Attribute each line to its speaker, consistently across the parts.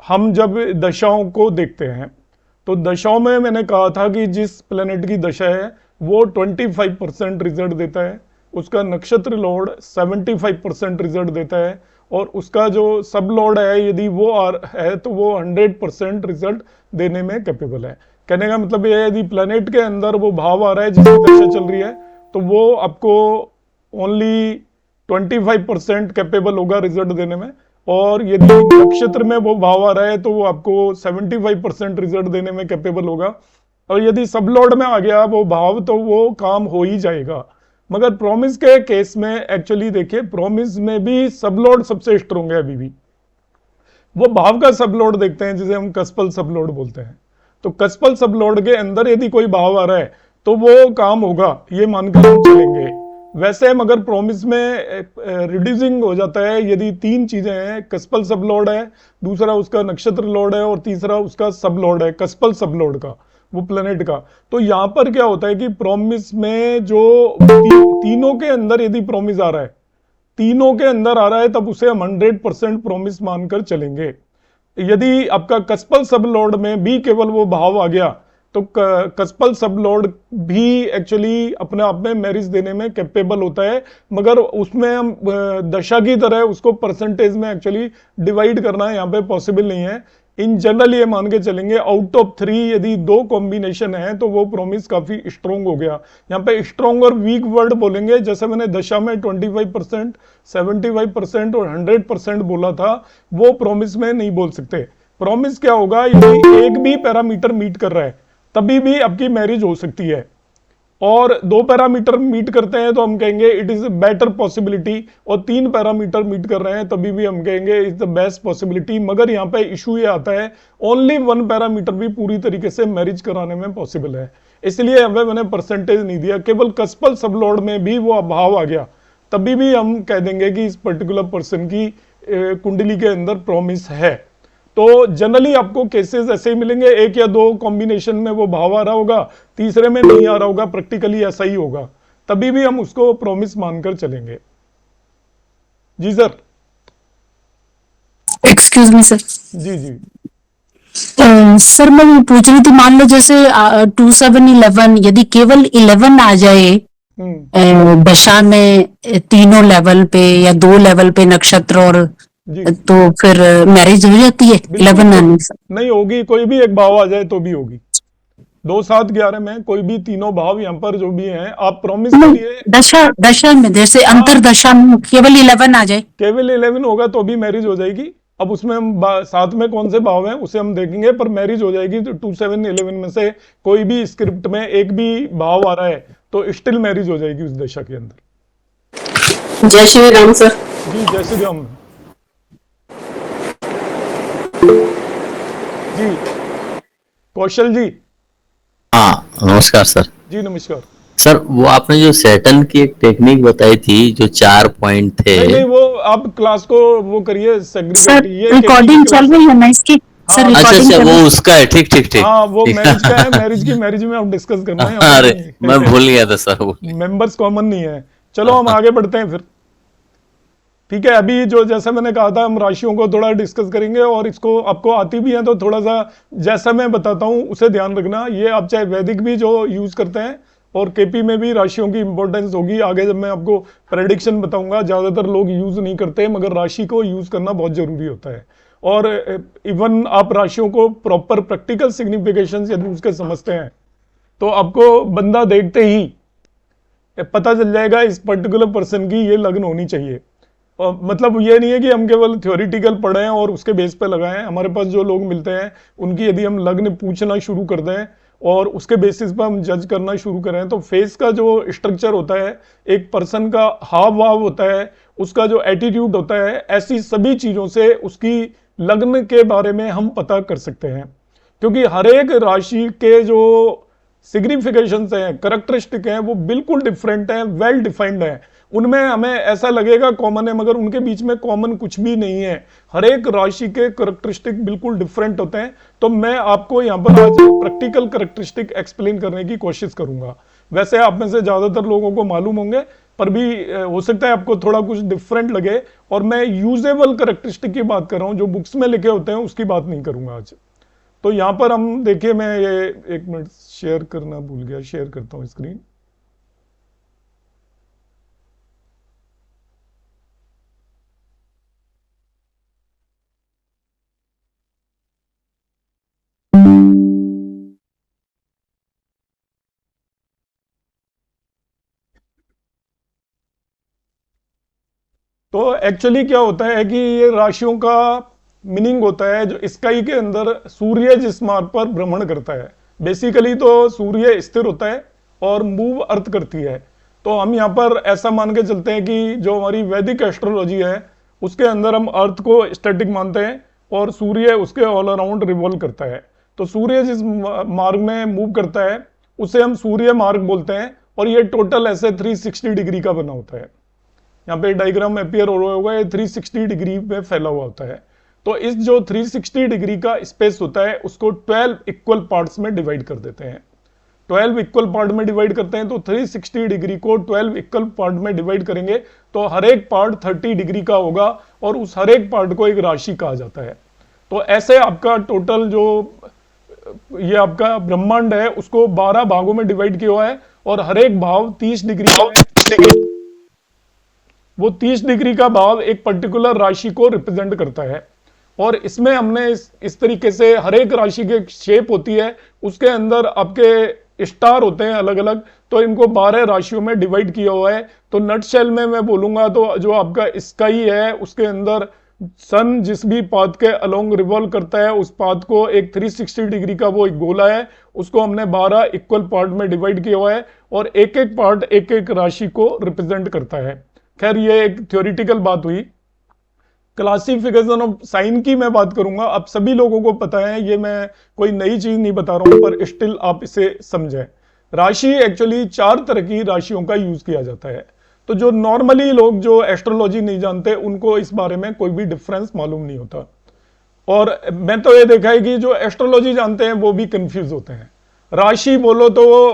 Speaker 1: हम जब दशाओं को देखते हैं तो दशाओं में मैंने कहा था कि जिस प्लेनेट की दशा है वो 25% रिजल्ट देता है, उसका नक्षत्र लॉर्ड 75% रिजल्ट देता है, और उसका जो सब लॉर्ड है यदि वो है तो वो 100% रिजल्ट देने में कैपेबल है। कहने का मतलब ये है यदि प्लेनेट के अंदर वो भाव आ रहा है जिसकी दशा चल रही है तो वो आपको ओनली 25% कैपेबल होगा रिजल्ट देने में, और यदि नक्षत्र में वो भाव आ रहा है तो वो आपको 75% रिजल्ट देने में कैपेबल होगा, और यदि सब लॉर्ड में आ गया वो भाव तो वो काम हो ही जाएगा। मगर प्रॉमिस के केस में एक्चुअली देखिए, प्रॉमिस में भी सब लॉर्ड सबसे स्ट्रोंग है अभी भी। वो भाव का सब लॉर्ड देखते हैं जिसे हम कस्पल सब लॉर्ड बोलते हैं। तो कस्पल सब लॉर्ड के अंदर यदि कोई भाव आ रहा है तो वो काम होगा, ये मानकर हम चलेंगे। वैसे मगर प्रॉमिस में रिड्यूसिंग हो जाता है यदि तीन चीजें हैं, कस्पल सब लॉर्ड है, दूसरा उसका नक्षत्र लॉर्ड है, और तीसरा उसका सब लॉर्ड है कस्पल सब लॉर्ड का, वो प्लेनेट का। तो यहां पर क्या होता है कि प्रॉमिस में जो तीनों के अंदर यदि प्रॉमिस आ रहा है, तीनों के अंदर आ रहा है, तब उसे हम 100% प्रॉमिस मानकर चलेंगे। यदि आपका कस्पल सब लॉर्ड में भी केवल वो भाव आ गया तो कस्पल सब लॉर्ड भी एक्चुअली अपने आप में मैरिज देने में कैपेबल होता है, मगर उसमें हम दशा की तरह उसको परसेंटेज में एक्चुअली डिवाइड करना यहाँ पे पॉसिबल नहीं है। इन जनरल ये मान के चलेंगे आउट ऑफ 3 यदि 2 कॉम्बिनेशन है तो वो प्रॉमिस काफी स्ट्रोंग हो गया। यहाँ पे स्ट्रोंग और वीक वर्ड बोलेंगे, जैसे मैंने दशा में 25%, 75% और 100% बोला था, वो प्रॉमिस में नहीं बोल सकते। प्रॉमिस क्या होगा, यदि एक भी पैरामीटर मीट कर रहा है तभी भी आपकी मैरिज हो सकती है, और 2 पैरामीटर मीट करते हैं तो हम कहेंगे इट इज बेटर पॉसिबिलिटी, और 3 पैरामीटर मीट कर रहे हैं तभी भी हम कहेंगे इज द बेस्ट पॉसिबिलिटी। मगर यहाँ पे इशू ये आता है ओनली 1 पैरामीटर भी पूरी तरीके से मैरिज कराने में पॉसिबल है, इसलिए यहाँ पे मैंने परसेंटेज नहीं दिया। केवल कस्पल सब लॉर्ड में भी वो अभाव आ गया तभी भी हम कह देंगे कि इस पर्टिकुलर पर्सन की कुंडली के अंदर प्रॉमिस है। तो जनरली आपको केसेस ऐसे ही मिलेंगे, 1 या 2 कॉम्बिनेशन में वो भाव आ रहा होगा, तीसरे में नहीं आ रहा होगा, प्रैक्टिकली ऐसा ही होगा, तभी भी हम उसको प्रॉमिस मानकर चलेंगे। जी सर।
Speaker 2: Excuse me sir.
Speaker 1: जी जी।
Speaker 2: सर मैं ये पूछ रही थी, मान लो जैसे 2711 यदि केवल 11 आ जाए दशा में, तीनों लेवल पे या 2 लेवल पे नक्षत्र, और
Speaker 1: जी
Speaker 2: तो फिर मैरिज हो जाती है 11 आने से?
Speaker 1: नहीं होगी, कोई भी एक भाव आ जाए तो भी होगी। 2 7 11 में कोई भी तीनों भाव यहाँ पर जो भी हैं आप प्रॉमिस के लिए।
Speaker 2: दशा में जैसे अंतर दशा में केवल 11 आ जाए,
Speaker 1: केवल 11 होगा तो भी मैरिज हो जाएगी। अब उसमें हम साथ में कौन से भाव हैं उसे हम देखेंगे, पर मैरिज हो जाएगी। तो 2 7 11 में से कोई भी स्क्रिप्ट में एक भी भाव आ रहा है तो स्टिल मैरिज हो जाएगी उस दशा के अंदर।
Speaker 2: जय श्री राम सर।
Speaker 1: जी जय श्री राम जी। कौशल जी।
Speaker 3: हाँ नमस्कार सर।
Speaker 1: जी नमस्कार
Speaker 3: सर, वो आपने जो सेटल की एक टेक्निक बताई थी जो 4 पॉइंट थे।
Speaker 1: नहीं वो आप क्लास को वो करिए
Speaker 2: सर, रिकॉर्डिंग चल रही है ना इसकी? सर
Speaker 1: हाँ,
Speaker 3: अच्छा अच्छा, वो उसका है, ठीक ठीक ठीक।
Speaker 1: हाँ वो मैरिज का है, मैरिज में आप डिस्कस करना है।
Speaker 3: अरे मैं भूल गया था सर, वो
Speaker 1: मेंबर्स कॉमन नहीं है। चलो हम आगे बढ़ते हैं फिर। ठीक है, अभी जो जैसा मैंने कहा था हम राशियों को थोड़ा डिस्कस करेंगे, और इसको आपको आती भी है तो थोड़ा सा जैसा मैं बताता हूं उसे ध्यान रखना। ये आप चाहे वैदिक भी जो यूज करते हैं और केपी में भी राशियों की इंपॉर्टेंस होगी आगे जब मैं आपको प्रेडिक्शन बताऊंगा। ज्यादातर लोग यूज नहीं करते मगर राशि को यूज करना बहुत जरूरी होता है, और इवन आप राशियों को प्रॉपर प्रैक्टिकल सिग्निफिकेशन यदि उसके समझते हैं तो आपको बंदा देखते ही पता चल जाएगा इस पर्टिकुलर पर्सन की ये लग्न होनी चाहिए। और मतलब ये नहीं है कि हम केवल थ्योरेटिकल पढ़े हैं और उसके बेस पे लगाएं। हमारे पास जो लोग मिलते हैं उनकी यदि हम लग्न पूछना शुरू कर दें और उसके बेसिस पर हम जज करना शुरू करें तो फेस का जो स्ट्रक्चर होता है, एक पर्सन का हाव भाव होता है, उसका जो एटीट्यूड होता है, ऐसी सभी चीजों से उसकी लग्न के बारे में हम पता कर सकते हैं। क्योंकि हर एक राशि के जो सिग्निफिकेशंस हैं, करैक्टरिस्टिक हैं, वो बिल्कुल डिफरेंट हैं, वेल डिफाइंड हैं। उनमें हमें ऐसा लगेगा कॉमन है मगर उनके बीच में कॉमन कुछ भी नहीं है। हर एक राशि के करैक्टरिस्टिक बिल्कुल डिफरेंट होते हैं। तो मैं आपको यहाँ पर आज प्रैक्टिकल करैक्टरिस्टिक एक्सप्लेन करने की कोशिश करूंगा। वैसे आप में से ज्यादातर लोगों को मालूम होंगे पर भी हो सकता है आपको थोड़ा कुछ डिफरेंट लगे, और मैं यूजेबल करेक्टरिस्टिक की बात कर रहा हूं, जो बुक्स में लिखे होते हैं उसकी बात नहीं करूंगा आज। तो यहां पर हम देखिए, मैं ये एक मिनट शेयर करना भूल गया, शेयर करता हूं स्क्रीन। तो एक्चुअली क्या होता है कि ये राशियों का मीनिंग होता है, जो स्काई के अंदर सूर्य जिस मार्ग पर भ्रमण करता है, बेसिकली तो सूर्य स्थिर होता है और मूव अर्थ करती है। तो हम यहाँ पर ऐसा मान के चलते हैं कि जो हमारी वैदिक एस्ट्रोलॉजी है उसके अंदर हम अर्थ को स्टैटिक मानते हैं और सूर्य उसके ऑल अराउंड रिवॉल्व करता है। तो सूर्य जिस मार्ग में मूव करता है उसे हम सूर्य मार्ग बोलते हैं, और ये टोटल ऐसे 360 डिग्री का बना होता है। यहाँ पे डायग्राम अपियर हो रहा होगा, ये 360 डिग्री में फैला हुआ होता है। तो इस जो 360 डिग्री का स्पेस होता है उसको 12 इक्वल पार्ट्स में डिवाइड कर देते हैं। 12 इक्वल पार्ट में डिवाइड करते हैं, तो 360 डिग्री को 12 इक्वल पार्ट में डिवाइड करेंगे तो हर एक पार्ट 30 डिग्री का होगा, और उस हर एक पार्ट को एक राशि कहा जाता है। तो ऐसे आपका टोटल जो ये आपका ब्रह्मांड है उसको 12 भागों में डिवाइड किया हुआ है, और हर एक भाव 30 डिग्री का, वो 30 डिग्री का भाव एक पर्टिकुलर राशि को रिप्रेजेंट करता है। और इसमें हमने इस तरीके से हर एक राशि की शेप होती है, उसके अंदर आपके स्टार होते हैं अलग अलग, तो इनको 12 राशियों में डिवाइड किया हुआ है। तो नटशेल में मैं बोलूंगा तो जो आपका स्काई है उसके अंदर सन जिस भी पाथ के अलोंग रिवॉल्व करता है उस पाथ को एक 360 डिग्री का वो एक गोला है, उसको हमने 12 इक्वल पार्ट में डिवाइड किया हुआ है, और एक एक पार्ट एक एक राशि को रिप्रेजेंट करता है। खैर ये एक थ्योरेटिकल बात हुई। क्लासिफिकेशन ऑफ साइन की मैं बात करूंगा, अब सभी लोगों को पता है, ये मैं कोई नई चीज नहीं बता रहा हूं, पर स्टिल आप इसे समझें। राशि एक्चुअली 4 तरह की राशियों का यूज किया जाता है। तो जो नॉर्मली लोग जो एस्ट्रोलॉजी नहीं जानते उनको इस बारे में कोई भी डिफरेंस मालूम नहीं होता, और मैं तो ये देखा है कि जो एस्ट्रोलॉजी जानते हैं वो भी कंफ्यूज होते हैं। राशि बोलो तो वो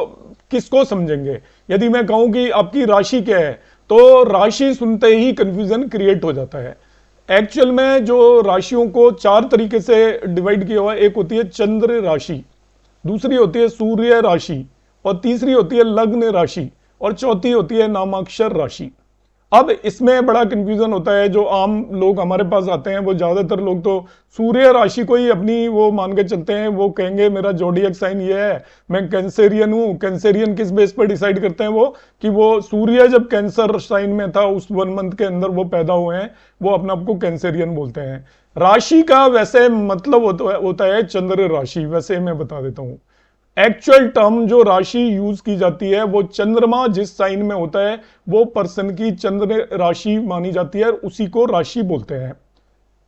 Speaker 1: किसको समझेंगे? यदि मैं कहूं कि आपकी राशि क्या है तो राशि सुनते ही कंफ्यूजन क्रिएट हो जाता है। एक्चुअल में जो राशियों को 4 तरीके से डिवाइड किया हुआ है, एक होती है चंद्र राशि, दूसरी होती है सूर्य राशि, और तीसरी होती है लग्न राशि, और चौथी होती है नामाक्षर राशि। अब इसमें बड़ा कंफ्यूजन होता है, जो आम लोग हमारे पास आते हैं वो ज्यादातर लोग तो सूर्य राशि को ही अपनी वो मान के चलते हैं। वो कहेंगे मेरा जोडियक साइन ये है, मैं कैंसेरियन हूं। कैंसेरियन किस बेस पर डिसाइड करते हैं वो, कि वो सूर्य जब कैंसर साइन में था उस 1 मंथ के अंदर वो पैदा हुए हैं, वो अपने आप को कैंसेरियन बोलते हैं। राशि का वैसे मतलब होता है चंद्र राशि। वैसे मैं बता देता हूं, एक्चुअल टर्म जो राशि यूज की जाती है वो चंद्रमा जिस साइन में होता है वो पर्सन की चंद्र राशि मानी जाती है, उसी को राशि बोलते हैं।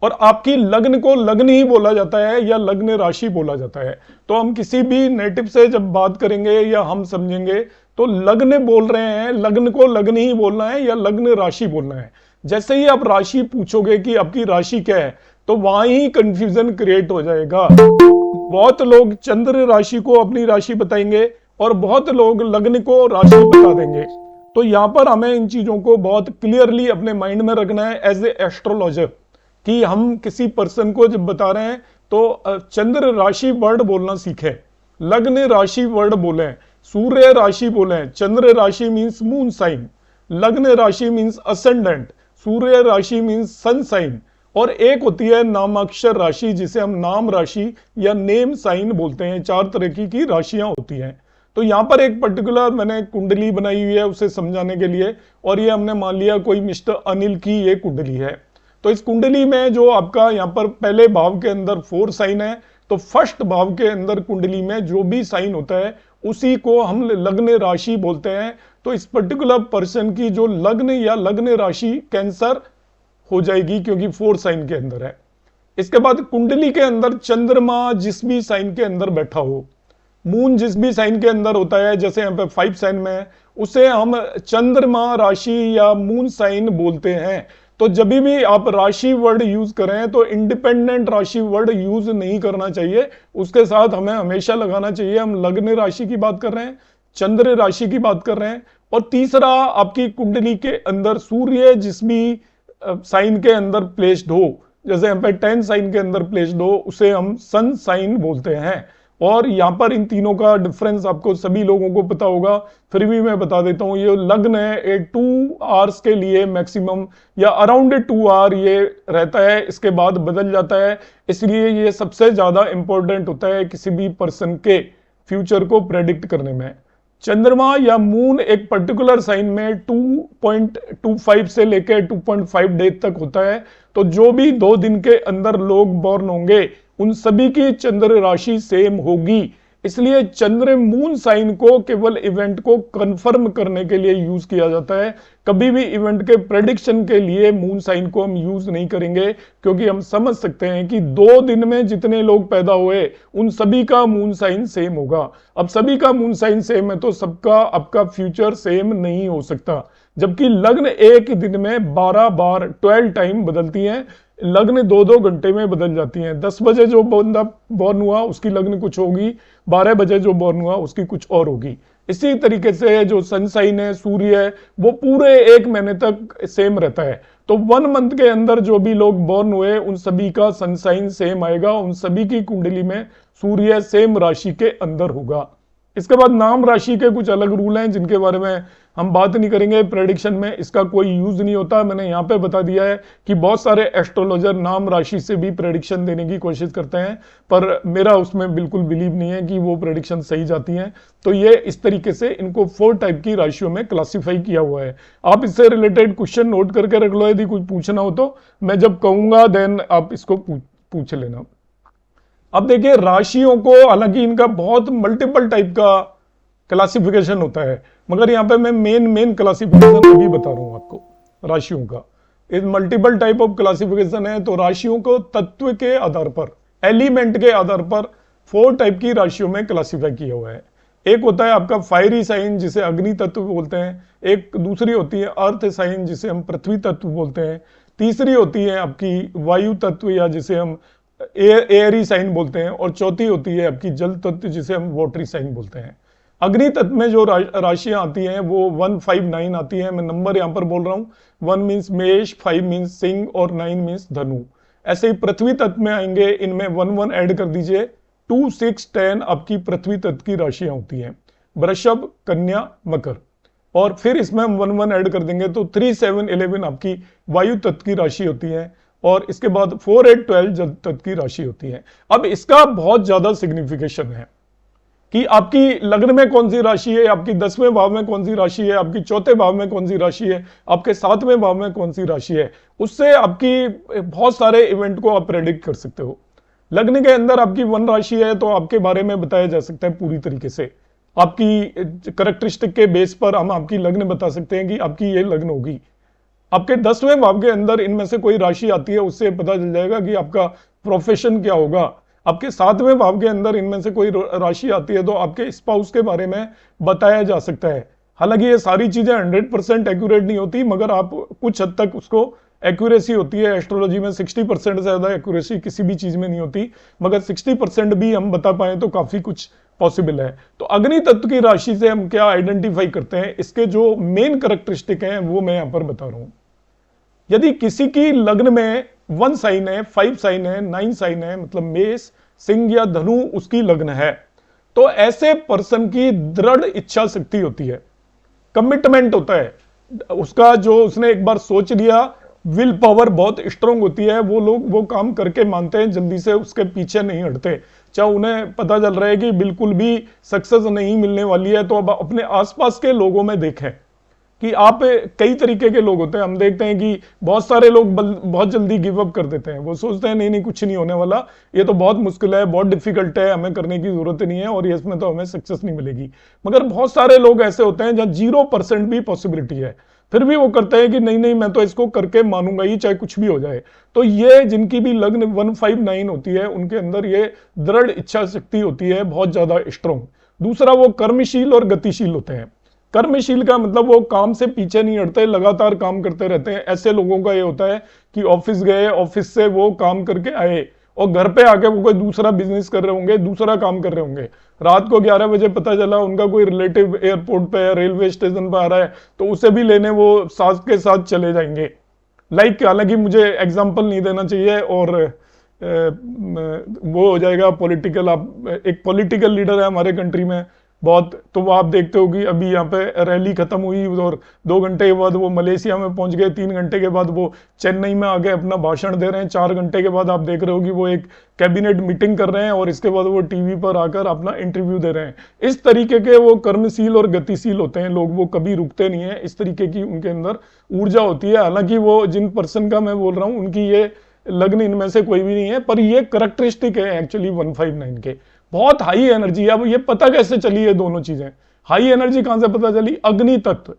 Speaker 1: और आपकी लग्न को लग्न ही बोला जाता है या लग्न राशि बोला जाता है। तो हम किसी भी नेटिव से जब बात करेंगे या हम समझेंगे तो लग्न बोल रहे हैं, लग्न को लग्न ही बोलना है या लग्न राशि बोलना है। जैसे ही आप राशि पूछोगे कि आपकी राशि क्या है तो वहां ही कंफ्यूजन क्रिएट हो जाएगा। बहुत लोग चंद्र राशि को अपनी राशि बताएंगे और बहुत लोग लग्न को राशि बता देंगे। तो यहां पर हमें इन चीजों को बहुत क्लियरली अपने माइंड में रखना है एज ए एस्ट्रोलॉजर, कि हम किसी पर्सन को जब बता रहे हैं तो चंद्र राशि वर्ड बोलना सीखें, लग्न राशि वर्ड बोलें, सूर्य राशि बोलें। चंद्र राशि मीन्स मून साइन, लग्न राशि मीन्स असेंडेंट, सूर्य राशि मीन्स सन साइन, और एक होती है नामाक्षर राशि जिसे हम नाम राशि या नेम साइन बोलते हैं। 4 तरह की राशियां होती हैं। तो यहां पर एक पर्टिकुलर मैंने कुंडली बनाई हुई है उसे समझाने के लिए, और ये हमने मान लिया कोई मिस्टर अनिल की ये कुंडली है। तो इस कुंडली में जो आपका यहाँ पर पहले भाव के अंदर 4 साइन है, तो फर्स्ट भाव के अंदर कुंडली में जो भी साइन होता है उसी को हम लग्न राशि बोलते हैं। तो इस पर्टिकुलर पर्सन की जो लग्न या लग्न राशि कैंसर हो जाएगी, क्योंकि 4 साइन के अंदर है। इसके बाद कुंडली के अंदर चंद्रमा जिस भी साइन के अंदर बैठा हो, मून जिस भी साइन के अंदर होता है, जैसे यहाँ पे 5 साइन में है, उसे हम चंद्रमा राशि या मून साइन बोलते हैं। तो जब भी आप राशि वर्ड यूज करें तो इंडिपेंडेंट राशि वर्ड यूज नहीं करना चाहिए, उसके साथ हमें हमेशा लगाना चाहिए हम लग्न राशि की बात कर रहे हैं, चंद्र राशि की बात कर रहे हैं, और तीसरा आपकी कुंडली के अंदर सूर्य जिस भी साइन के अंदर प्लेस्ड हो, जैसे यहाँ पे 10 साइन के अंदर प्लेस्ड हो, उसे हम सन साइन बोलते हैं। और यहाँ पर इन तीनों का डिफरेंस आपको सभी लोगों को पता होगा, फिर भी मैं बता देता हूँ। ये लग्न है 2 आवर्स के लिए मैक्सिमम या अराउंड 2 आवर ये रहता है, इसके बाद बदल जाता है। इसलिए ये सबसे ज्यादा इंपॉर्टेंट होता है किसी भी पर्सन के फ्यूचर को प्रेडिक्ट करने में। चंद्रमा या मून एक पर्टिकुलर साइन में 2.25 से लेकर 2.5 डेज तक होता है। तो जो भी 2 दिन के अंदर लोग बॉर्न होंगे उन सभी की चंद्र राशि सेम होगी। इसलिए चंद्र मून साइन को केवल इवेंट को कंफर्म करने के लिए यूज किया जाता है। कभी भी इवेंट के प्रेडिक्शन के लिए मून साइन को हम यूज नहीं करेंगे, क्योंकि हम समझ सकते हैं कि 2 दिन में जितने लोग पैदा हुए उन सभी का मून साइन सेम होगा। अब सभी का मून साइन सेम है तो सबका आपका फ्यूचर सेम नहीं हो सकता। जबकि लग्न एक दिन में 12 बार 12 टाइम बदलती है, लग्न 2-2 घंटे में बदल जाती हैं। 10 बजे जो बंदा बॉर्न हुआ उसकी लग्न कुछ होगी, 12 बजे जो बॉर्न हुआ उसकी कुछ और होगी। इसी तरीके से जो सन साइन है, सूर्य है, वो पूरे 1 महीने तक सेम रहता है। तो 1 मंथ के अंदर जो भी लोग बॉर्न हुए उन सभी का सन साइन सेम आएगा, उन सभी की कुंडली में सूर्य सेम राशि के अंदर होगा। इसके बाद नाम राशि के कुछ अलग रूल हैं जिनके बारे में हम बात नहीं करेंगे। प्रेडिक्शन में इसका कोई यूज नहीं होता। मैंने यहाँ पे बता दिया है कि बहुत सारे एस्ट्रोलॉजर नाम राशि से भी प्रेडिक्शन देने की कोशिश करते हैं, पर मेरा उसमें बिल्कुल बिलीव नहीं है कि वो प्रेडिक्शन सही जाती हैं। तो ये इस तरीके से इनको 4 टाइप की राशियों में क्लासीफाई किया हुआ है। आप इससे रिलेटेड क्वेश्चन नोट करके रख लो, यदि कुछ पूछना हो तो मैं जब कहूंगा देन आप इसको पूछ लेना। अब देखिए राशियों को, हालांकि इनका बहुत मल्टीपल टाइप का क्लासिफिकेशन होता है, मगर यहाँ पे मैं मेन क्लासिफिकेशन अभी बता रहा हूं आपको राशियों का। इस मल्टीपल टाइप ऑफ क्लासिफिकेशन है। तो राशियों को तत्व के आधार पर, एलिमेंट के आधार पर 4 टाइप की राशियों में क्लासिफाई किया हुआ है। एक होता है आपका फायरी साइन जिसे अग्नि तत्व बोलते हैं, एक दूसरी होती है अर्थ साइन जिसे हम पृथ्वी तत्व बोलते हैं, तीसरी होती है आपकी वायु तत्व या जिसे हम एयरी साइन बोलते हैं, और चौथी होती है आपकी जल तत्व जिसे हम वाटरी साइन बोलते हैं। अग्नि तत्व में जो राशियां आती हैं वो 159 आती हैं। मैं नंबर यहां पर बोल रहा हूं, 1 मीन्स मेष, 5 मीन्स सिंह और 9 मीन्स धनु। ऐसे ही पृथ्वी तत्व में आएंगे, इनमें 1 ऐड कर दीजिए, 2, 6, 10 आपकी पृथ्वी तत्व की राशियां होती हैं, वृषभ, कन्या, मकर। और फिर इसमें हम 1 ऐड कर देंगे तो 3, 7, 11 आपकी वायु तत्व की राशि होती है, और इसके बाद 4, 8, 12 जल तत्व की राशि होती है। अब इसका बहुत ज्यादा सिग्निफिकेशन है कि आपकी लग्न में कौन सी राशि है, आपकी 10वें भाव में कौन सी राशि है, आपकी 4थे भाव में कौन सी राशि है, आपके 7वें भाव में कौन सी राशि है। उससे आपकी बहुत सारे इवेंट को आप प्रेडिक्ट कर सकते हो। लग्न के अंदर आपकी 1 राशि है तो आपके बारे में बताया जा सकता है पूरी तरीके से। आपकी करेक्टरिस्टिक के बेस पर हम आपकी लग्न बता सकते हैं कि आपकी ये लग्न होगी। आपके 10वें भाव के अंदर इनमें से कोई राशि आती है, उससे पता चल जाएगा कि आपका प्रोफेशन क्या होगा। आपके 7वें भाव के अंदर इनमें से कोई राशि आती है तो आपके स्पाउस के बारे में बताया जा सकता है। हालांकि ये सारी चीजें 100% एक्यूरेट नहीं होती, मगर आप कुछ हद तक उसको एक्यूरेसी होती है। एस्ट्रोलॉजी में 60% से ज्यादा एक्यूरेसी किसी भी चीज में नहीं होती, मगर 60% भी हम बता पाए तो काफी कुछ पॉसिबल है। तो अग्नि तत्व की राशि से हम क्या आइडेंटिफाई करते हैं, इसके जो मेन कैरेक्टरिस्टिक हैं वो मैं यहां पर बता रहा हूं। यदि किसी की लग्न में 1 साइन है, 5 साइन है, 9 साइन है, मतलब मेष, सिंह या धनु उसकी लग्न है, तो ऐसे पर्सन की दृढ़ इच्छा शक्ति होती है, कमिटमेंट होता है उसका, जो उसने एक बार सोच लिया, विल पावर बहुत स्ट्रांग होती है। वो लोग वो काम करके मानते हैं, जल्दी से उसके पीछे नहीं हटते। चाहे उन्हें पता चल रहा है कि बिल्कुल भी सक्सेस नहीं मिलने वाली है, तो अब अपने आसपास के लोगों में देखें कि आप कई तरीके के लोग होते हैं। हम देखते हैं कि बहुत सारे लोग बहुत जल्दी गिव अप कर देते हैं। वो सोचते हैं नहीं कुछ नहीं होने वाला, ये तो बहुत मुश्किल है, बहुत डिफिकल्ट है, हमें करने की जरूरत नहीं है और इसमें तो हमें सक्सेस नहीं मिलेगी। मगर बहुत सारे लोग ऐसे होते हैं जहां 0% भी पॉसिबिलिटी है, फिर भी वो करते हैं कि नहीं मैं तो इसको करके मानूंगा ही, चाहे कुछ भी हो जाए। तो ये जिनकी भी लग्न 159 होती है उनके अंदर ये दृढ़ इच्छा शक्ति होती है, बहुत ज्यादा स्ट्रॉन्ग। दूसरा, वो कर्मशील और गतिशील होते हैं। कर्मशील का मतलब वो काम से पीछे नहीं हटते, लगातार काम करते रहते हैं। ऐसे लोगों का ये होता है कि ऑफिस गए, ऑफिस से वो काम करके आए और घर पे आके वो कोई दूसरा बिजनेस कर रहे होंगे, दूसरा काम कर रहे होंगे। रात को 11 बजे पता चला उनका कोई रिलेटिव एयरपोर्ट पे, रेलवे स्टेशन पे आ रहा है, तो उसे भी लेने वो साथ के साथ चले जाएंगे। हालांकि मुझे एग्जाम्पल नहीं देना चाहिए और वो हो जाएगा पॉलिटिकल। आप एक पॉलिटिकल लीडर है हमारे कंट्री में बहुत, तो वो आप देखते हो कि अभी यहाँ पे रैली खत्म हुई और 2 घंटे के बाद वो मलेशिया में पहुंच गए, 3 घंटे के बाद वो चेन्नई में आके अपना भाषण दे रहे हैं, 4 घंटे के बाद आप देख रहे हो कि वो एक कैबिनेट मीटिंग कर रहे हैं और इसके बाद वो टीवी पर आकर अपना इंटरव्यू दे रहे हैं। इस तरीके के वो कर्मशील और गतिशील होते हैं लोग, वो कभी रुकते नहीं है। इस तरीके की उनके अंदर ऊर्जा होती है। हालांकि वो जिन पर्सन का मैं बोल रहा हूँ उनकी ये लग्न इनमें से कोई भी नहीं है, पर ये करैक्टरिस्टिक है एक्चुअली 159 के। बहुत हाई एनर्जी है। अब ये पता कैसे चली है दोनों चीजें, हाई एनर्जी कहां से पता चली? अग्नि तत्व।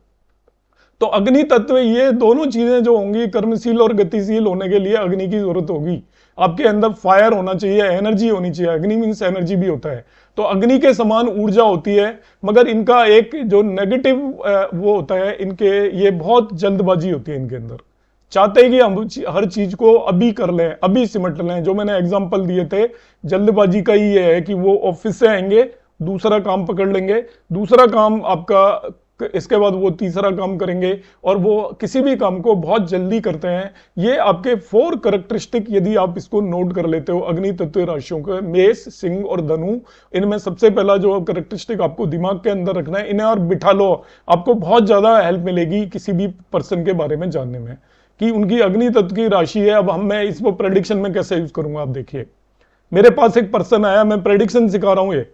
Speaker 1: तो अग्नि तत्व, ये दोनों चीजें जो होंगी, कर्मशील और गतिशील होने के लिए अग्नि की जरूरत होगी। आपके अंदर फायर होना चाहिए, एनर्जी होनी चाहिए। अग्नि मीन्स एनर्जी भी होता है, तो अग्नि के समान ऊर्जा होती है। मगर इनका एक जो नेगेटिव वो होता है, इनके ये बहुत जल्दबाजी होती है इनके अंदर। चाहते हैं कि हम हर चीज को अभी कर लें, अभी सिमट लें। जो मैंने एग्जांपल दिए थे, जल्दबाजी का ही ये है कि वो ऑफिस से आएंगे, दूसरा काम पकड़ लेंगे, दूसरा काम आपका, इसके बाद वो तीसरा काम करेंगे, और वो किसी भी काम को बहुत जल्दी करते हैं। ये आपके 4 करैक्टरिस्टिक यदि आप इसको नोट कर लेते हो अग्नि तत्व राशियों के, मेष, सिंह और धनु, इनमें सबसे पहला जो करैक्टरिस्टिक आपको दिमाग के अंदर रखना है, इन्हें और बिठा लो। आपको बहुत ज्यादा हेल्प मिलेगी किसी भी पर्सन के बारे में जानने में कि उनकी अग्नि तत्व की राशि है। अब मैं इसको प्रेडिक्शन में कैसे यूज करूंगा, आप देखिए। मेरे पास एक पर्सन आया, मैं प्रेडिक्शन सिखा रहा हूं, ये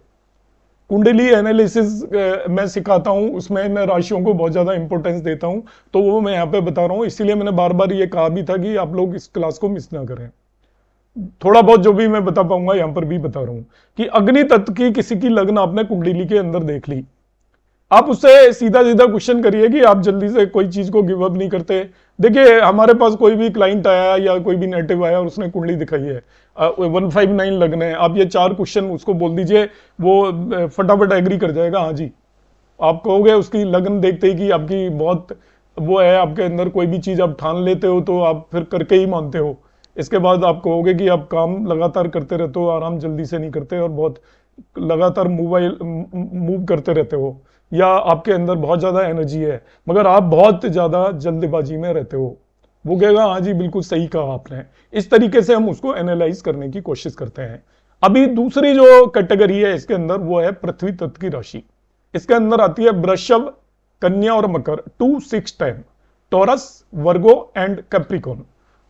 Speaker 1: कुंडली एनालिसिस मैं सिखाता हूं, उसमें मैं राशियों को बहुत ज्यादा इंपॉर्टेंस देता हूं, तो वो मैं यहाँ पे बता रहा हूं। इसीलिए मैंने बार बार ये कहा भी था कि आप लोग इस क्लास को मिस ना करें। थोड़ा बहुत जो भी मैं बता पाऊंगा यहां पर भी बता रहा हूं कि अग्नि तत्व की किसी की लग्न आपने कुंडली के अंदर देख ली, आप उससे सीधा सीधा क्वेश्चन करिए कि आप जल्दी से कोई चीज को गिव अप नहीं करते। देखिए, हमारे पास कोई भी क्लाइंट आया या कोई भी नेटिव आया और उसने कुंडली दिखाई है, 159 लग्न है, आप ये 4 क्वेश्चन उसको बोल दीजिए, वो फटाफट एग्री कर जाएगा, हाँ जी। आप कहोगे उसकी लग्न देखते ही कि आपकी बहुत वो है, आपके अंदर कोई भी चीज आप ठान लेते हो तो आप फिर करके ही मानते हो। इसके बाद आप कहोगे कि आप काम लगातार करते रहते हो, आराम जल्दी से नहीं करते और बहुत लगातार मूव करते रहते हो, या आपके अंदर बहुत ज्यादा एनर्जी है मगर आप बहुत ज्यादा जल्दबाजी में रहते हो। वो कहेगा हाँ जी बिल्कुल सही कहा आपने। इस तरीके से हम उसको एनालाइज करने की कोशिश करते हैं। अभी दूसरी जो कैटेगरी है इसके अंदर, वो है पृथ्वी तत्व की राशि। इसके अंदर आती है वृषभ, कन्या और मकर, 2, 6, 10, टॉरस, वर्गो एंड कैप्रिकॉर्न।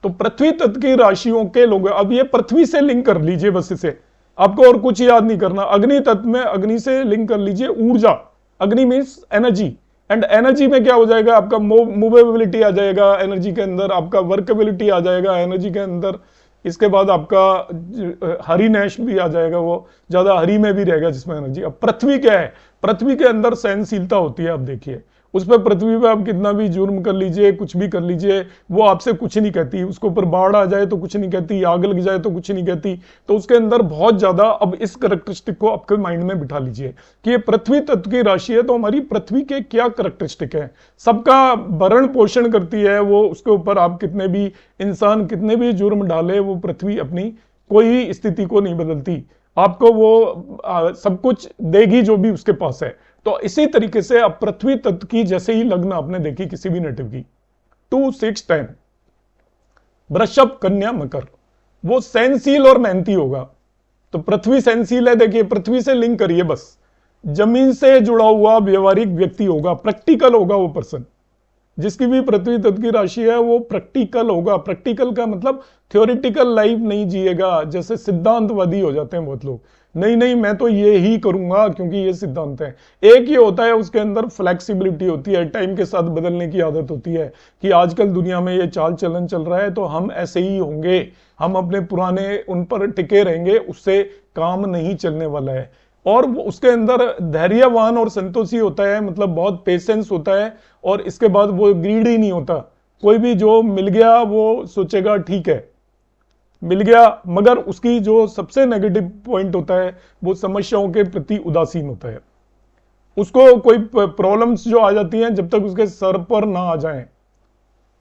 Speaker 1: तो पृथ्वी तत्व की राशियों के लोग, अब ये पृथ्वी से लिंक कर लीजिए बस, इसे आपको और कुछ याद नहीं करना। अग्नि तत्व में अग्नि से लिंक कर लीजिए ऊर्जा, अग्नि मीन्स एनर्जी, एंड एनर्जी में क्या हो जाएगा, आपका मूवेबिलिटी आ जाएगा एनर्जी के अंदर, आपका वर्केबिलिटी आ जाएगा एनर्जी के अंदर। इसके बाद आपका हरीनेश भी आ जाएगा, वो ज्यादा हरी में भी रहेगा जिसमें एनर्जी। अब पृथ्वी क्या है, पृथ्वी के अंदर सहनशीलता होती है। आप देखिए उस पर, पृथ्वी पे आप कितना भी जुर्म कर लीजिए, कुछ भी कर लीजिए, वो आपसे कुछ नहीं कहती। उसके ऊपर बाढ़ आ जाए तो कुछ नहीं कहती, आग लग जाए तो कुछ नहीं कहती। तो उसके अंदर बहुत ज्यादा, अब इस करैक्टरिस्टिक को आपके माइंड में बिठा लीजिए कि ये पृथ्वी तत्व की राशि है, तो हमारी पृथ्वी के क्या करैक्टरिस्टिक है, सबका भरण पोषण करती है वो। उसके ऊपर आप कितने भी इंसान कितने भी जुर्म डाले, वो पृथ्वी अपनी कोई स्थिति को नहीं बदलती, आपको वो सब कुछ देगी जो भी उसके पास है। तो इसी तरीके से अब पृथ्वी तत्व की जैसे ही लग्न आपने देखी किसी भी नेटिव की, 2, 6, 10, वृषभ, कन्या, मकर, वो सहनशील और मेहनती होगा। तो पृथ्वी सहनशील है, देखिए पृथ्वी से लिंक करिए बस, जमीन से जुड़ा हुआ व्यवहारिक व्यक्ति होगा, प्रैक्टिकल होगा वो पर्सन। जिसकी भी पृथ्वी तत्व की राशि है वो प्रैक्टिकल होगा। प्रैक्टिकल का मतलब थ्योरेटिकल लाइफ नहीं जिएगा, जैसे सिद्धांतवादी हो जाते हैं बहुत लोग, नहीं नहीं मैं तो ये ही करूंगा क्योंकि ये सिद्धांत है। एक ही होता है, उसके अंदर फ्लेक्सिबिलिटी होती है, टाइम के साथ बदलने की आदत होती है कि आजकल दुनिया में ये चाल चलन चल रहा है तो हम ऐसे ही होंगे, हम अपने पुराने उन पर टिके रहेंगे, उससे काम नहीं चलने वाला है। और उसके अंदर धैर्यवान और संतोषी होता है, मतलब बहुत पेशेंस होता है, और इसके बाद वो ग्रीडी नहीं होता। कोई भी जो मिल गया वो सोचेगा ठीक है मिल गया, मगर उसकी जो सबसे नेगेटिव पॉइंट होता है वो समस्याओं के प्रति उदासीन होता है। उसको कोई प्रॉब्लम्स जो आ जाती हैं, जब तक उसके सर पर ना आ जाएं,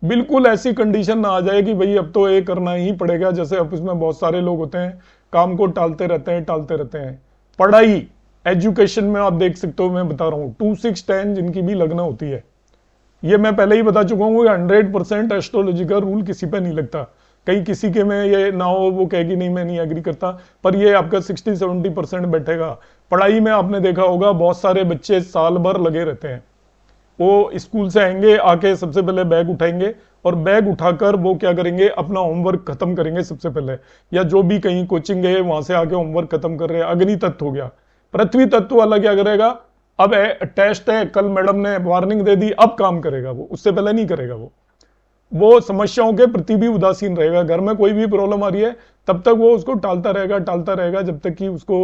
Speaker 1: बिल्कुल ऐसी कंडीशन ना आ जाए कि भाई अब तो ये करना ही पड़ेगा। जैसे ऑफिस में बहुत सारे लोग होते हैं, काम को टालते रहते हैं। पढ़ाई, एजुकेशन में आप देख सकते हो, मैं बता रहा हूँ 2, 6, 10 जिनकी भी लग्न होती है, ये मैं पहले ही बता चुका हूँ, 100% एस्ट्रोलॉजी का रूल किसी पे नहीं लगता। कहीं किसी के में ये ना हो, वो कहेगी नहीं मैं नहीं एग्री करता, पर ये आपका 60-70% बैठेगा। पढ़ाई में आपने देखा होगा बहुत सारे बच्चे साल भर लगे रहते हैं। वो स्कूल से आएंगे, आके सबसे पहले बैग उठाएंगे और बैग उठाकर वो क्या करेंगे, अपना होमवर्क खत्म करेंगे सबसे पहले, या जो भी कहीं कोचिंग गए वहां से आके होमवर्क खत्म कर रहे हैं। अग्नि तत्व हो गया। पृथ्वी तत्व वाला क्या करेगा, अब टेस्ट है, कल मैडम ने वार्निंग दे दी, अब काम करेगा वो, उससे पहले नहीं करेगा। वो समस्याओं के प्रति भी उदासीन रहेगा। घर में कोई भी प्रॉब्लम आ रही है तब तक वो उसको टालता रहेगा जब तक कि उसको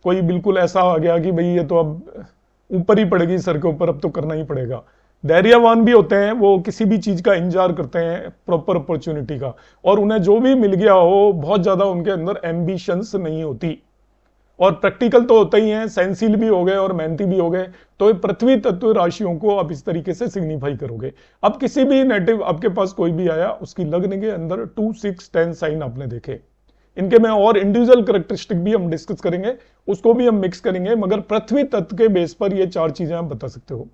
Speaker 1: कोई बिल्कुल ऐसा आ गया कि भाई ये तो अब ऊपर ही पड़ेगी सर के ऊपर, अब तो करना ही पड़ेगा। धैर्यवान भी होते हैं, वो किसी भी चीज का इंतजार करते हैं प्रॉपर अपॉर्चुनिटी का, और उन्हें जो भी मिल गया हो, बहुत ज्यादा उनके अंदर एम्बिशंस नहीं होती। और प्रैक्टिकल तो होते ही हैं, सेंसिल भी हो गए और मेहनती भी हो गए। तो ये पृथ्वी तत्व राशियों को आप इस तरीके से सिग्निफाई करोगे। अब किसी भी नेटिव आपके पास कोई भी आया, उसकी लग्न के अंदर 2, 6, 10 साइन आपने देखे, इनके में और इंडिविजुअल कैरेक्टरिस्टिक भी हम डिस्कस करेंगे, उसको भी हम मिक्स करेंगे, मगर पृथ्वी तत्व के बेस पर ये 4 चीजें आप बता सकते हो।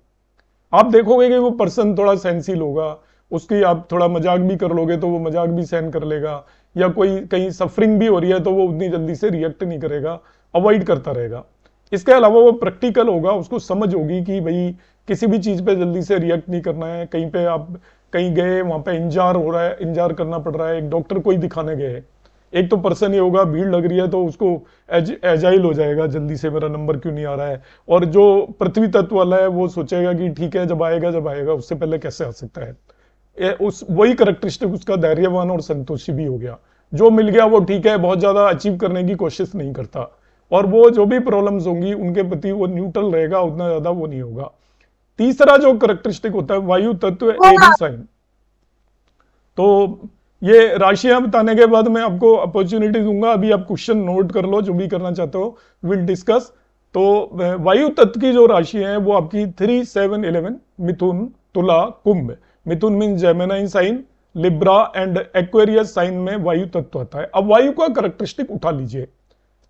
Speaker 1: आप देखोगे कि वो पर्सन थोड़ा सेंसिल होगा, उसकी आप थोड़ा मजाक भी कर लोगे तो वो मजाक भी सहन कर लेगा, या कोई कहीं सफरिंग भी हो रही है तो वो उतनी जल्दी से रिएक्ट नहीं करेगा, अवॉइड करता रहेगा। इसके अलावा वो प्रैक्टिकल होगा, उसको समझ होगी कि भाई किसी भी चीज पे जल्दी से रिएक्ट नहीं करना है। कहीं पे आप कहीं गए, वहां पे इंतजार हो रहा है, इंतजार करना पड़ रहा है, एक डॉक्टर कोई दिखाने गए, एक तो पर्सन ये होगा, भीड़ लग रही है तो उसको एजाइल हो जाएगा, जल्दी से मेरा नंबर क्यों नहीं आ रहा है। और जो पृथ्वी तत्व वाला है वो सोचेगा कि ठीक है जब आएगा उससे पहले कैसे आ सकता है। उस वही कैरेक्टरिस्टिक उसका धैर्यवान और संतोषी भी हो गया। जो मिल गया वो ठीक है, बहुत ज्यादा अचीव करने की कोशिश नहीं करता, और वो जो भी प्रॉब्लम्स होंगी उनके प्रति वो न्यूट्रल रहेगा, उतना ज्यादा वो नहीं होगा। तीसरा जो कैरेक्टरिस्टिक होता है वायु तत्व, एरी साइन। तो ये राशियां बताने के बाद मैं आपको अपॉर्चुनिटी दूंगा, अभी आप क्वेश्चन नोट कर लो, जो भी करना चाहते हो विल डिस्कस। तो वायु तत्व की जो राशि है वो आपकी 3, 7, 11, मिथुन, तुला, कुंभ। मिथुन मीन Gemini sign, Libra and Aquarius sign में वायु तत्व आता है। अब वायु का कैरेक्टरिस्टिक उठा लीजिए,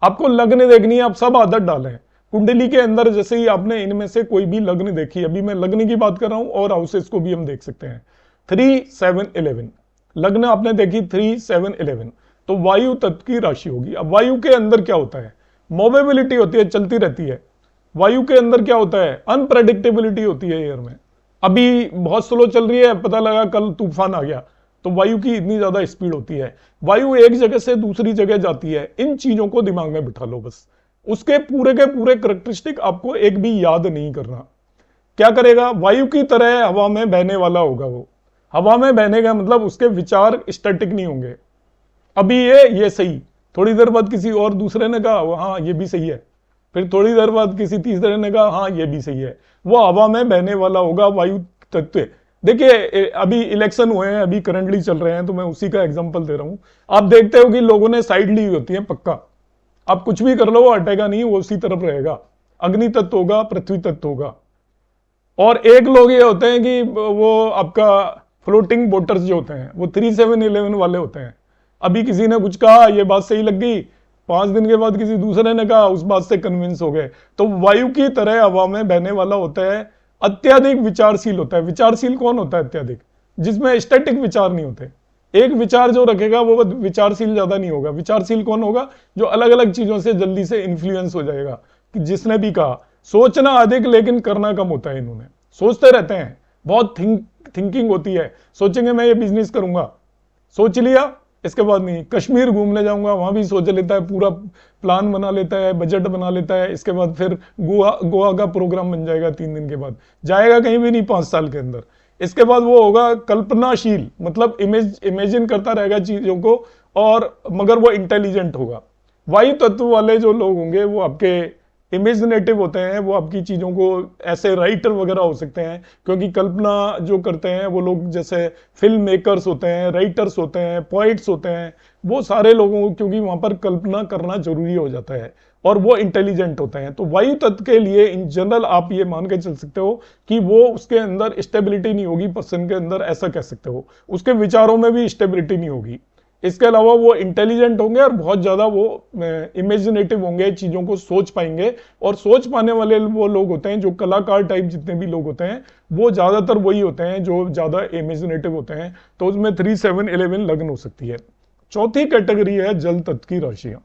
Speaker 1: आपको लग्न देखनी है, आप सब आदत डालें कुंडली के अंदर। जैसे ही आपने इनमें से कोई भी लग्न देखी, अभी मैं लग्न की बात कर रहा हूं और हाउसेस को भी हम देख सकते हैं। 3, 7, 11 लग्न आपने देखी, 3, 7, 11 तो वायु तत्व की राशि होगी। अब वायु के अंदर क्या होता है, मोबिलिटी होती है, चलती रहती है। वायु के अंदर क्या होता है, अनप्रेडिक्टेबिलिटी होती है एयर में। अभी बहुत स्लो चल रही है, पता लगा कल तूफान आ गया, तो वायु की इतनी ज्यादा स्पीड होती है। वायु एक जगह से दूसरी जगह जाती है। इन चीजों को दिमाग में बिठा लो बस। उसके पूरे के पूरे कैरेक्टरिस्टिक आपको एक भी याद नहीं करना। क्या करेगा, वायु की तरह हवा में बहने वाला होगा। वो हवा में बहने का मतलब उसके विचार स्टैटिक नहीं होंगे। अभी ये सही, थोड़ी देर बाद किसी और दूसरे ने कहा हाँ ये भी सही है, फिर थोड़ी देर बाद किसी तीसरे ने कहा हाँ ये भी सही है। वो हवा में बहने वाला होगा, वायु तत्व। देखिए अभी इलेक्शन हुए हैं, अभी करंटली चल रहे हैं, तो मैं उसी का एग्जांपल दे रहा हूं। आप देखते हो कि लोगों ने साइड ली होती है, पक्का आप कुछ भी कर लो वो हटेगा नहीं, वो उसी तरफ रहेगा। अग्नि तत्व होगा, पृथ्वी तत्व होगा। और एक लोग ये होते हैं कि वो आपका फ्लोटिंग बोटर्स जो होते हैं वो 3, 7, 11 वाले होते हैं। अभी किसी ने कुछ कहा, ये बात सही लग गई, 5 दिन के बाद किसी दूसरे ने कहा, उस बात से कन्विंस हो गए। तो वायु की तरह हवा में बहने वाला होता है, अत्यधिक विचारशील होता है। विचारशील कौन होता है अत्यधिक, जिसमें स्टैटिक विचार नहीं होते। एक विचार जो रखेगा वो विचारशील ज्यादा नहीं होगा। विचारशील कौन होगा, जो अलग अलग चीजों से जल्दी से इन्फ्लुएंस हो जाएगा। कि जिसने भी कहा सोचना अधिक लेकिन करना कम होता है। इन्होंने सोचते रहते हैं, बहुत थिंकिंग होती है, सोचेंगे मैं ये बिजनेस करूंगा, सोच लिया, इसके बाद नहीं। कश्मीर घूमने जाऊंगा, वहां भी सोच लेता है, पूरा प्लान बना लेता है, बजट बना लेता है, इसके बाद फिर गोवा का प्रोग्राम बन जाएगा 3 दिन के बाद, जाएगा कहीं भी नहीं 5 साल के अंदर। इसके बाद वो होगा कल्पनाशील, मतलब इमेजिन करता रहेगा चीजों को, और मगर वो इंटेलिजेंट होगा। वायु तत्व वाले जो लोग होंगे वो आपके इमेजिनेटिव होते हैं, वो आपकी चीज़ों को ऐसे राइटर वगैरह हो सकते हैं, क्योंकि कल्पना जो करते हैं वो लोग जैसे फिल्म मेकर्स होते हैं, राइटर्स होते हैं, पोइट्स होते हैं, वो सारे लोगों को, क्योंकि वहाँ पर कल्पना करना जरूरी हो जाता है और वो इंटेलिजेंट होते हैं। तो वायु तत्व के लिए इन जनरल आप ये मान के चल सकते हो कि वो उसके अंदर स्टेबिलिटी नहीं होगी, पर्सन के अंदर, ऐसा कह सकते हो। उसके विचारों में भी स्टेबिलिटी नहीं होगी। इसके अलावा वो इंटेलिजेंट होंगे और बहुत ज्यादा वो इमेजिनेटिव होंगे, चीजों को सोच पाएंगे। और सोच पाने वाले वो लोग होते हैं, जो कलाकार टाइप जितने भी लोग होते हैं, वो ज्यादातर वही होते हैं जो ज्यादा इमेजिनेटिव होते हैं। तो उसमें 3, 7, 11 लग्न हो सकती है। चौथी कैटेगरी है जल तत्व की राशियां।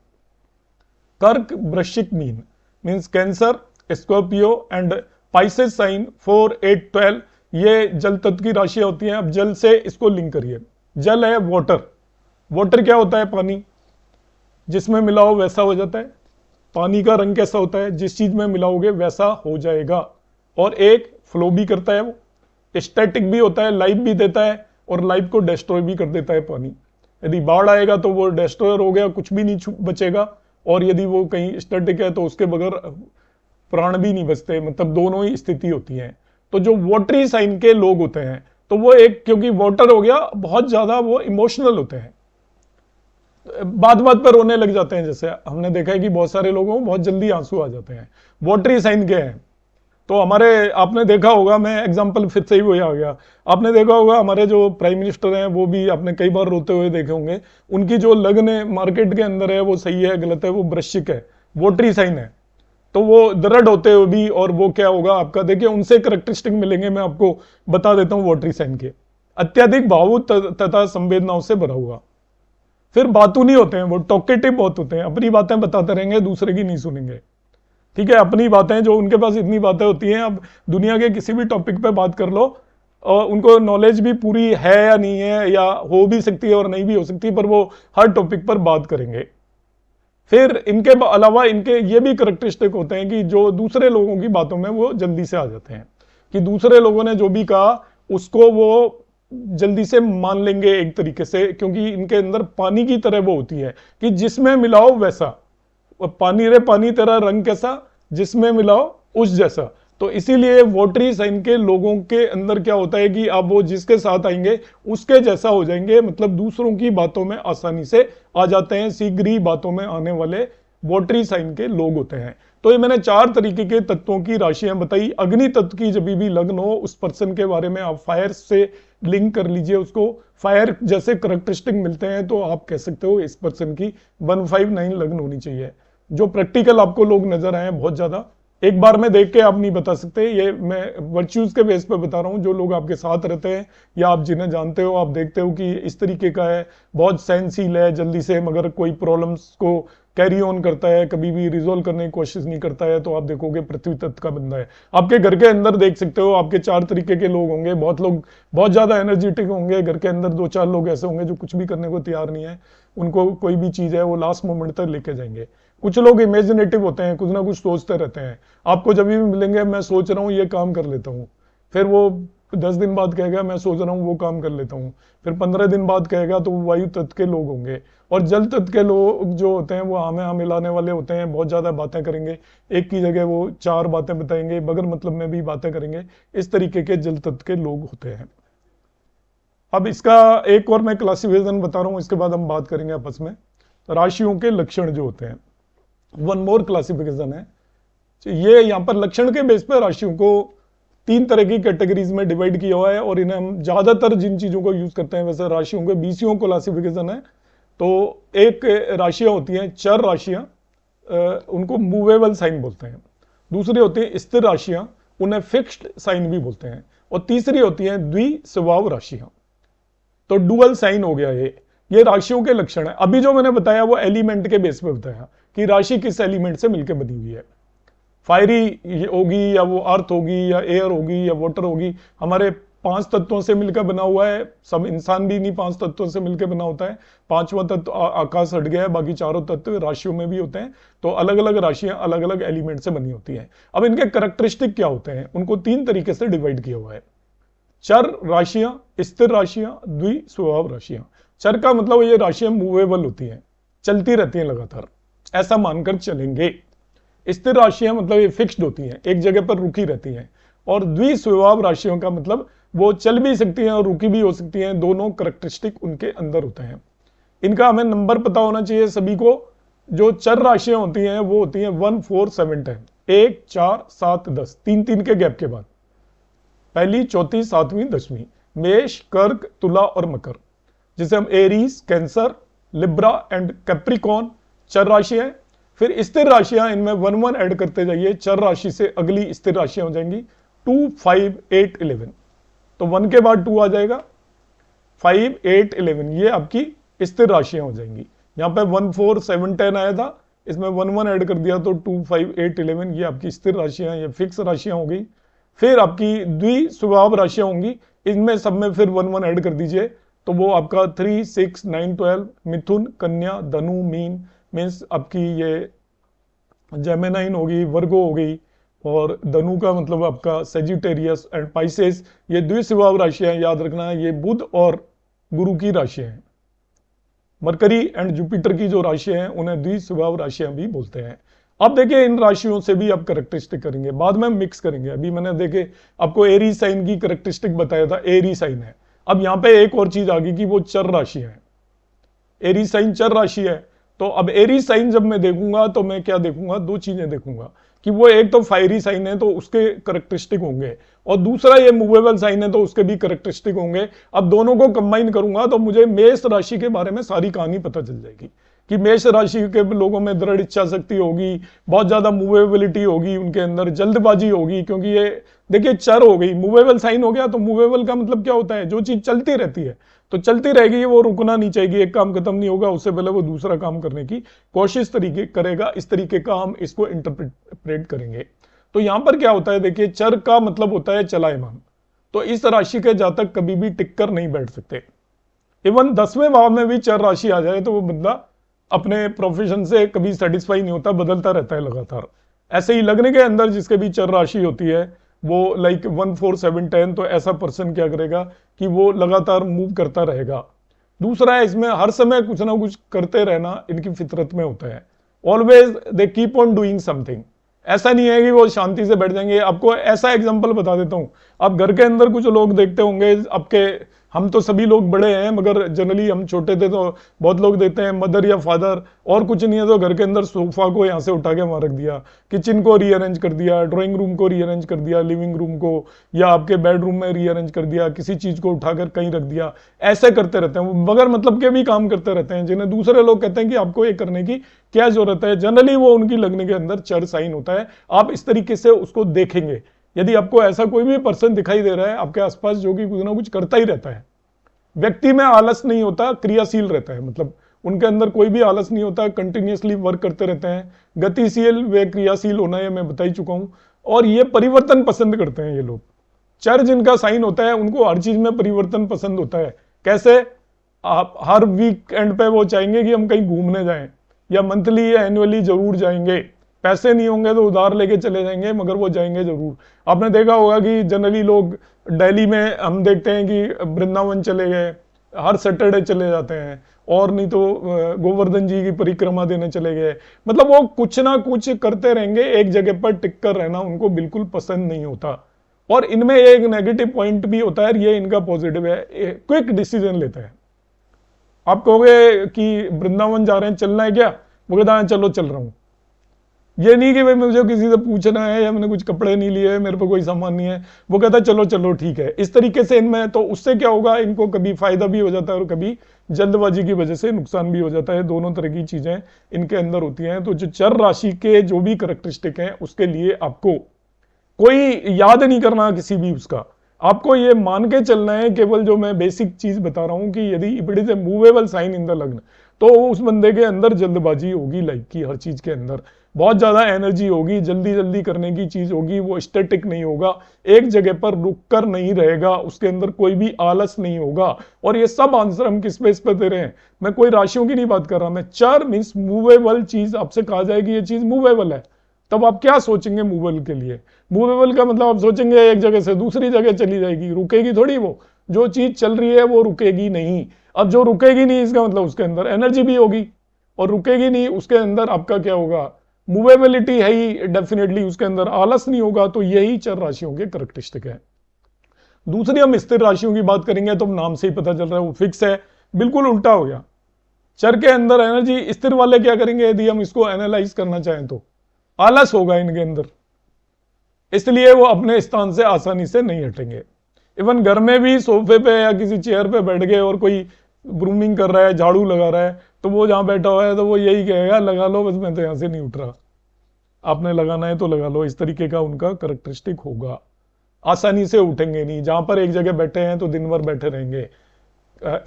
Speaker 1: कर्क, वृश्चिक, मीन, means cancer, Scorpio and Pisces sign 4, 8, 12, ये जल तत्व की राशियां होती हैं। अब जल से इसको लिंक करिए। जल है वाटर। वाटर क्या होता है? पानी। जिसमें मिलाओ वैसा हो जाता है। पानी का रंग कैसा होता है? जिस चीज में मिलाओगे वैसा हो जाएगा। और एक फ्लो भी करता है, वो स्टैटिक भी होता है, लाइफ भी देता है और लाइफ को डिस्ट्रॉय भी कर देता है पानी। यदि बाढ़ आएगा तो वो डिस्ट्रॉयर हो गया, कुछ भी नहीं बचेगा। और यदि वो कहीं स्टैटिक है तो उसके बगैर प्राण भी नहीं बचते, मतलब दोनों ही स्थिति होती है। तो जो वाटरी साइन के लोग होते हैं, तो वो एक, क्योंकि वाटर हो गया, बहुत ज्यादा वो इमोशनल होते हैं, बात बात पर रोने लग जाते हैं। जैसे हमने देखा है कि बहुत सारे लोगों को बहुत जल्दी आंसू आ जाते हैं, वाटरी साइन के हैं। तो हमारे, आपने देखा होगा, मैं एग्जांपल फिर से ही वही आ गया, आपने देखा होगा हमारे जो प्राइम मिनिस्टर हैं वो भी आपने कई बार रोते हुए देखे होंगे। उनकी जो लगन मार्केट के अंदर है वो सही है गलत है, वो वृश्चिक है, वाटरी साइन है। तो वो दृढ़ होते हुए भी, और वो क्या होगा आपका, देखिए उनसे करेक्टरिस्टिक मिलेंगे, मैं आपको बता देता हूँ वाटरी साइन के। अत्यधिक भावुक तथा संवेदनाओं से भरा हुआ। फिर बातू नहीं होते हैं, वो टॉकेटिव बहुत होते हैं, अपनी बातें बताते रहेंगे, दूसरे की नहीं सुनेंगे। ठीक है, अपनी बातें, जो उनके पास इतनी बातें होती हैं, अब दुनिया के किसी भी टॉपिक पे बात कर लो, और उनको नॉलेज भी पूरी है या नहीं है, या हो भी सकती है और नहीं भी हो सकती, पर वो हर टॉपिक पर बात करेंगे। फिर इनके अलावा इनके ये भी करेक्टरिस्टिक होते हैं कि जो दूसरे लोगों की बातों में वो जल्दी से आ जाते हैं, कि दूसरे लोगों ने जो भी कहा उसको वो जल्दी से मान लेंगे एक तरीके से, क्योंकि इनके अंदर पानी की तरह वो होती है कि जिसमें मिलाओ वैसा। पानी रे पानी, तेरा रंग कैसा, जिसमें मिलाओ उस जैसा। तो इसीलिए वाटरी साइन के लोगों के अंदर क्या होता है कि आप वो जिसके साथ आएंगे उसके जैसा हो जाएंगे, मतलब दूसरों की बातों में आसानी से आ जाते हैं, शीघ्र ही बातों में आने वाले वाटरी साइन के लोग होते हैं। तो ये मैंने 4 तरीके के तत्वों की राशियां बताई। अग्नि तत्व की जब भी लग्न हो, उस पर्सन के बारे में आप फायर से लिंक कर लीजिए, उसको फायर जैसे करेक्टरिस्टिक मिलते हैं, तो आप कह सकते हो इस पर्सन की 159 लग्न होनी चाहिए। जो प्रैक्टिकल आपको लोग नजर आए बहुत ज्यादा, एक बार में देख के आप नहीं बता सकते, ये मैं वर्च्यूज के बेस पे बता रहा हूँ। जो लोग आपके साथ रहते हैं या आप जिन्हें जानते हो, आप देखते हो कि इस तरीके का है, बहुत सहनशील है, जल्दी से मगर कोई प्रॉब्लम्स को कैरी ऑन करता है, कभी भी रिजोल्व करने की कोशिश नहीं करता है, तो आप देखोगे पृथ्वी तत्व का बंदा है। आपके घर के अंदर देख सकते हो, आपके 4 तरीके के लोग होंगे। बहुत लोग बहुत ज्यादा एनर्जेटिक होंगे, घर के अंदर 2-4 लोग ऐसे होंगे जो कुछ भी करने को तैयार नहीं है, उनको कोई भी चीज है वो लास्ट मोमेंट तक लेके जाएंगे। कुछ लोग इमेजिनेटिव होते हैं, कुछ ना कुछ सोचते रहते हैं। आपको जब भी मिलेंगे, मैं सोच रहा हूँ ये काम कर लेता हूँ, फिर वो 10 दिन बाद कहेगा मैं सोच रहा हूँ वो काम कर लेता हूँ, फिर 15 दिन बाद कहेगा, तो वो वायु तत्व के लोग होंगे। और जल तत्व के लोग जो होते हैं वो हमें हम मिलाने वाले होते हैं, बहुत ज्यादा बातें करेंगे, एक की जगह वो 4 बातें बताएंगे, बगैर मतलब में भी बातें करेंगे। इस तरीके के जल तत्व के लोग होते हैं। अब इसका एक और मैं क्लासिफिकेशन बता रहा हूँ, इसके बाद हम बात करेंगे आपस में। राशियों के लक्षण जो होते हैं, 1 मोर क्लासिफिकेशन है। ये यहाँ पर लक्षण के बेस पर राशियों को 3 तरह की कैटेगरीज में डिवाइड किया हुआ है, और इन्हें हम ज्यादातर जिन चीजों को यूज करते हैं, वैसे राशियों के 20 क्लासिफिकेशन है। तो एक राशियां होती हैं चर राशियां, उनको मूवेबल साइन बोलते हैं। दूसरी होती है स्थिर राशियां, उन्हें फिक्स्ड साइन भी बोलते हैं। और तीसरी होती है द्विस्वभाव राशियां। तो डुअल साइन हो गया ये राशियों के लक्षण है। अभी जो मैंने बताया वो एलिमेंट के बेस पे बताया कि राशि किस एलिमेंट से मिलकर बनी हुई है। फायरी होगी, या वो अर्थ होगी, या एयर होगी, या वाटर होगी। हमारे 5 तत्वों से मिलकर बना हुआ है। सब इंसान भी नहीं 5 तत्वों से मिलकर बना होता है। 5वां तत्व आकाश हट गया है, बाकी चारों तत्व राशियों में भी होते हैं। तो अलग अलग राशियां अलग अलग एलिमेंट से बनी होती हैं। अब इनके कैरेक्टरिस्टिक क्या होते हैं, उनको 3 तरीके से डिवाइड किया हुआ है। चर राशियां, स्थिर राशियां, द्विस्वभाव राशियां। चर का मतलब ये राशियां मूवेबल होती हैं, चलती रहती हैं लगातार, ऐसा मानकर चलेंगे। स्थिर राशियां मतलब ये फिक्स्ड होती हैं, एक जगह पर रुकी रहती हैं। और द्विस्वभाव राशियों का मतलब वो चल भी सकती हैं और रुकी भी हो सकती हैं, दोनों करैक्टरिस्टिक उनके अंदर होते हैं। इनका हमें नंबर पता होना चाहिए सभी को। जो चर राशियां होती हैं वो होती हैं 1, 4, 7, 10, 1, 4, 7, 10, 3-3 के गैप के बाद, पहली, चौथी, सातवीं, 10वीं। मेष, कर्क, तुला और मकर, जिसे हम Aries, cancer, Libra and Capricorn चर राशि है। फिर स्थिर राशियां, इनमें 1, 1 ऐड करते जाइए, चर राशि से अगली स्थिर राशियां हो जाएंगी 2, 5, 8, 11। तो 1 के बाद 2 आ जाएगा, 5, 8, 11 ये आपकी स्थिर राशियां हो जाएंगी। यहां पे 1, 4, 7, 10 आया था, इसमें 1, 1 ऐड कर दिया तो 2, 5, 8, 11 ये आपकी स्थिर राशियां, ये फिक्स राशियां हो गई। फिर आपकी द्विस्वभाव राशियां होंगी, इनमें सब में फिर 1, 1 ऐड कर दीजिए, तो वो आपका 3, 6, 9, 12 मिथुन, कन्या, धनु, मीन, मीन्स आपकी ये जेमिनाइन होगी, वर्गो हो गई, और धनु का मतलब आपका सेजिटेरियस एंड पाइसेस, ये द्विस्वभाव राशियां याद रखना है। ये बुध और गुरु की राशियां हैं। मरकरी एंड जुपिटर की जो राशियां हैं उन्हें द्विस्वभाव राशियां भी बोलते हैं। अब देखिए इन राशियों से भी आप करेक्टरिस्टिक करेंगे, बाद में मिक्स करेंगे। अभी मैंने देखे आपको एरी साइन की करेक्टरिस्टिक बताया था, एरी साइन है। अब यहां पे एक और चीज आ गई कि वो चर राशि है, एरी साइन चर राशि है। तो अब एरी साइन जब मैं देखूंगा तो मैं क्या देखूंगा, दो चीजें देखूंगा कि वो एक तो फायरी साइन है तो उसके करेक्टरिस्टिक होंगे, और दूसरा ये मूवेबल साइन है तो उसके भी करेक्टरिस्टिक होंगे। अब दोनों को कंबाइन करूंगा तो मुझे मेष राशि के बारे में सारी कहानी पता चल जाएगी कि मेष राशि के लोगों में दृढ़ इच्छा शक्ति होगी, बहुत ज्यादा मूवेबिलिटी होगी, उनके अंदर जल्दबाजी होगी, क्योंकि ये देखिए चर हो गई, मूवेबल साइन हो गया। तो मूवेबल का मतलब क्या होता है, जो चीज चलती रहती है तो चलती रहेगी, वो रुकना नहीं चाहिए, एक काम खत्म नहीं होगा उससे पहले वो दूसरा काम करने की कोशिश तरीके करेगा। इस तरीके का हम इसको इंटरप्रेट करेंगे। तो यहां पर क्या होता है, देखिए चर का मतलब होता है चलायमान। तो इस राशि के जातक कभी भी टिक कर नहीं बैठ सकते। इवन 10वें भाव में भी चर राशि आ जाए तो वो बंदा अपने प्रोफेशन से कभी सेटिस्फाई नहीं होता, बदलता रहता है लगातार। ऐसे ही लगने के अंदर जिसके भी चर राशि होती है वो लाइक 1, 4, 7, 10, तो ऐसा पर्सन क्या करेगा कि वो लगातार मूव करता रहेगा। दूसरा है, इसमें हर समय कुछ ना कुछ करते रहना इनकी फितरत में होता है। Always they keep on doing something. ऐसा नहीं है कि वो शांति से बैठ जाएंगे। आपको ऐसा एग्जांपल बता देता हूं, आप घर के अंदर कुछ लोग देखते होंगे आपके, हम तो सभी लोग बड़े हैं मगर जनरली हम छोटे थे तो बहुत लोग देते हैं मदर या फादर, और कुछ नहीं है तो घर के अंदर सोफा को यहाँ से उठा के वहां रख दिया, किचन को रीअरेंज कर दिया, ड्राइंग रूम को रीअरेंज कर दिया, लिविंग रूम को या आपके बेडरूम में रीअरेंज कर दिया, किसी चीज को उठाकर कहीं रख दिया। ऐसे करते रहते हैं, बगैर मतलब के भी काम करते रहते हैं, जिन्हें दूसरे लोग कहते हैं कि आपको ये करने की क्या जरूरत है। जनरली वो उनकी लगने के अंदर चर साइन होता है। आप इस तरीके से उसको देखेंगे। यदि आपको ऐसा कोई भी पर्सन दिखाई दे रहा है आपके आसपास जो कि कुछ ना कुछ करता ही रहता है, व्यक्ति में आलस नहीं होता, क्रियाशील रहता है, मतलब उनके अंदर कोई भी आलस नहीं होता, कंटिन्यूअसली वर्क करते रहते हैं, गतिशील व क्रियाशील होना ये मैं बता ही चुका हूं। और ये परिवर्तन पसंद करते हैं ये लोग। चर जिनका साइन होता है उनको हर चीज में परिवर्तन पसंद होता है। कैसे, आप हर वीकेंड पे वो चाहेंगे कि हम कहीं घूमने जाएं, या मंथली या एनुअली जरूर जाएंगे। पैसे नहीं होंगे तो उधार लेके चले जाएंगे मगर वो जाएंगे जरूर। आपने देखा होगा कि जनरली लोग दिल्ली में हम देखते हैं कि वृंदावन चले गए, हर सैटरडे चले जाते हैं, और नहीं तो गोवर्धन जी की परिक्रमा देने चले गए। मतलब वो कुछ ना कुछ करते रहेंगे, एक जगह पर टिक कर रहना उनको बिल्कुल पसंद नहीं होता। और इनमें एक नेगेटिव पॉइंट भी होता है, ये इनका पॉजिटिव है, क्विक डिसीजन लेते हैं। आप कहोगे कि वृंदावन जा रहे हैं, चलना है क्या, वो कहता है चलो चल रहा हूं। ये नहीं कि भाई मुझे किसी से पूछना है या मैंने कुछ कपड़े नहीं लिए, मेरे पर कोई सामान नहीं है, वो कहता है चलो चलो ठीक है। इस तरीके से इनमें, तो उससे क्या होगा, इनको कभी फायदा भी हो जाता है और कभी जल्दबाजी की वजह से नुकसान भी हो जाता है। दोनों तरह की चीजें इनके अंदर होती हैं। तो जो चर राशि के जो भी करेक्टरिस्टिक हैं उसके लिए आपको कोई याद नहीं करना किसी भी उसका, आपको ये मान के चलना है केवल जो मैं बेसिक चीज बता रहा हूं कि यदि it is a movable sign in the lagna, तो उस बंदे के अंदर जल्दबाजी होगी, लाइफ की हर चीज के अंदर बहुत ज्यादा एनर्जी होगी, जल्दी जल्दी करने की चीज होगी, वो स्टैटिक नहीं होगा, एक जगह पर रुक कर नहीं रहेगा, उसके अंदर कोई भी आलस नहीं होगा। और ये सब आंसर हम किस बेस पे दे रहे हैं, मैं कोई राशियों की नहीं बात कर रहा, मैं चर मीन्स मूवेबल चीज आपसे कहा जाएगी ये चीज मूवेबल है, तब आप क्या सोचेंगे मूवेबल के लिए। मूवेबल का मतलब आप सोचेंगे एक जगह से दूसरी जगह चली जाएगी, रुकेगी थोड़ी, वो जो चीज चल रही है वो रुकेगी नहीं। अब जो रुकेगी नहीं इसका मतलब उसके अंदर एनर्जी भी होगी, और रुकेगी नहीं उसके अंदर आपका क्या होगा, मूवेबिलिटी है ही डेफिनेटली उसके अंदर, आलस नहीं होगा, तो यही चर राशियों के करैक्टरिस्टिक है। दूसरी हम स्थिर राशियों की बात करेंगे तो नाम से ही पता चल रहा है वो फिक्स है, बिल्कुल उल्टा हो गया। चर के अंदर एनर्जी, स्थिर वाले क्या करेंगे यदि हम इसको एनालाइज करना चाहें तो आलस होगा इनके अंदर, इसलिए वो अपने स्थान से आसानी से नहीं हटेंगे। इवन घर में भी सोफे पे या किसी चेयर पे बैठ गए और कोई ब्रूमिंग कर रहा है, झाड़ू लगा रहा है, तो वो जहां बैठा हुआ है तो वो यही कहेगा लगा लो, बस मैं तो यहां से नहीं उठ रहा, आपने लगाना है तो लगा लो। इस तरीके का उनका करैक्टरिस्टिक होगा, आसानी से उठेंगे नहीं, जहां पर एक जगह बैठे हैं तो दिन भर बैठे रहेंगे,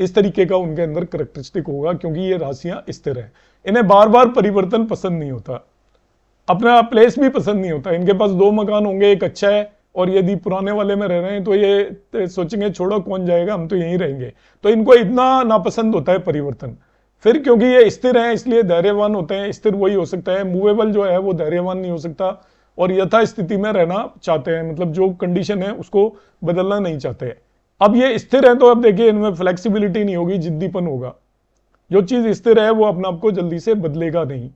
Speaker 1: इस तरीके का उनके अंदर करैक्टरिस्टिक होगा, क्योंकि ये राशियां स्थिर है। इन्हें बार बार परिवर्तन पसंद नहीं होता, अपना प्लेस भी पसंद नहीं होता। इनके पास 2 मकान होंगे, एक अच्छा है, और यदि पुराने वाले में रह रहे हैं तो ये सोचेंगे छोड़ो कौन जाएगा, हम तो यहीं रहेंगे। तो इनको इतना नापसंद होता है परिवर्तन। फिर क्योंकि ये स्थिर हैं इसलिए धैर्यवान होते हैं। स्थिर वही हो सकता है, मूवेबल जो है वो धैर्यवान नहीं हो सकता, और यथा स्थिति में रहना चाहते हैं, मतलब जो कंडीशन है उसको बदलना नहीं चाहते। अब ये स्थिर है तो अब देखिए इनमें फ्लेक्सिबिलिटी नहीं होगी, जिद्दीपन होगा। जो चीज स्थिर है वो अपने आप को जल्दी से बदलेगा नहीं,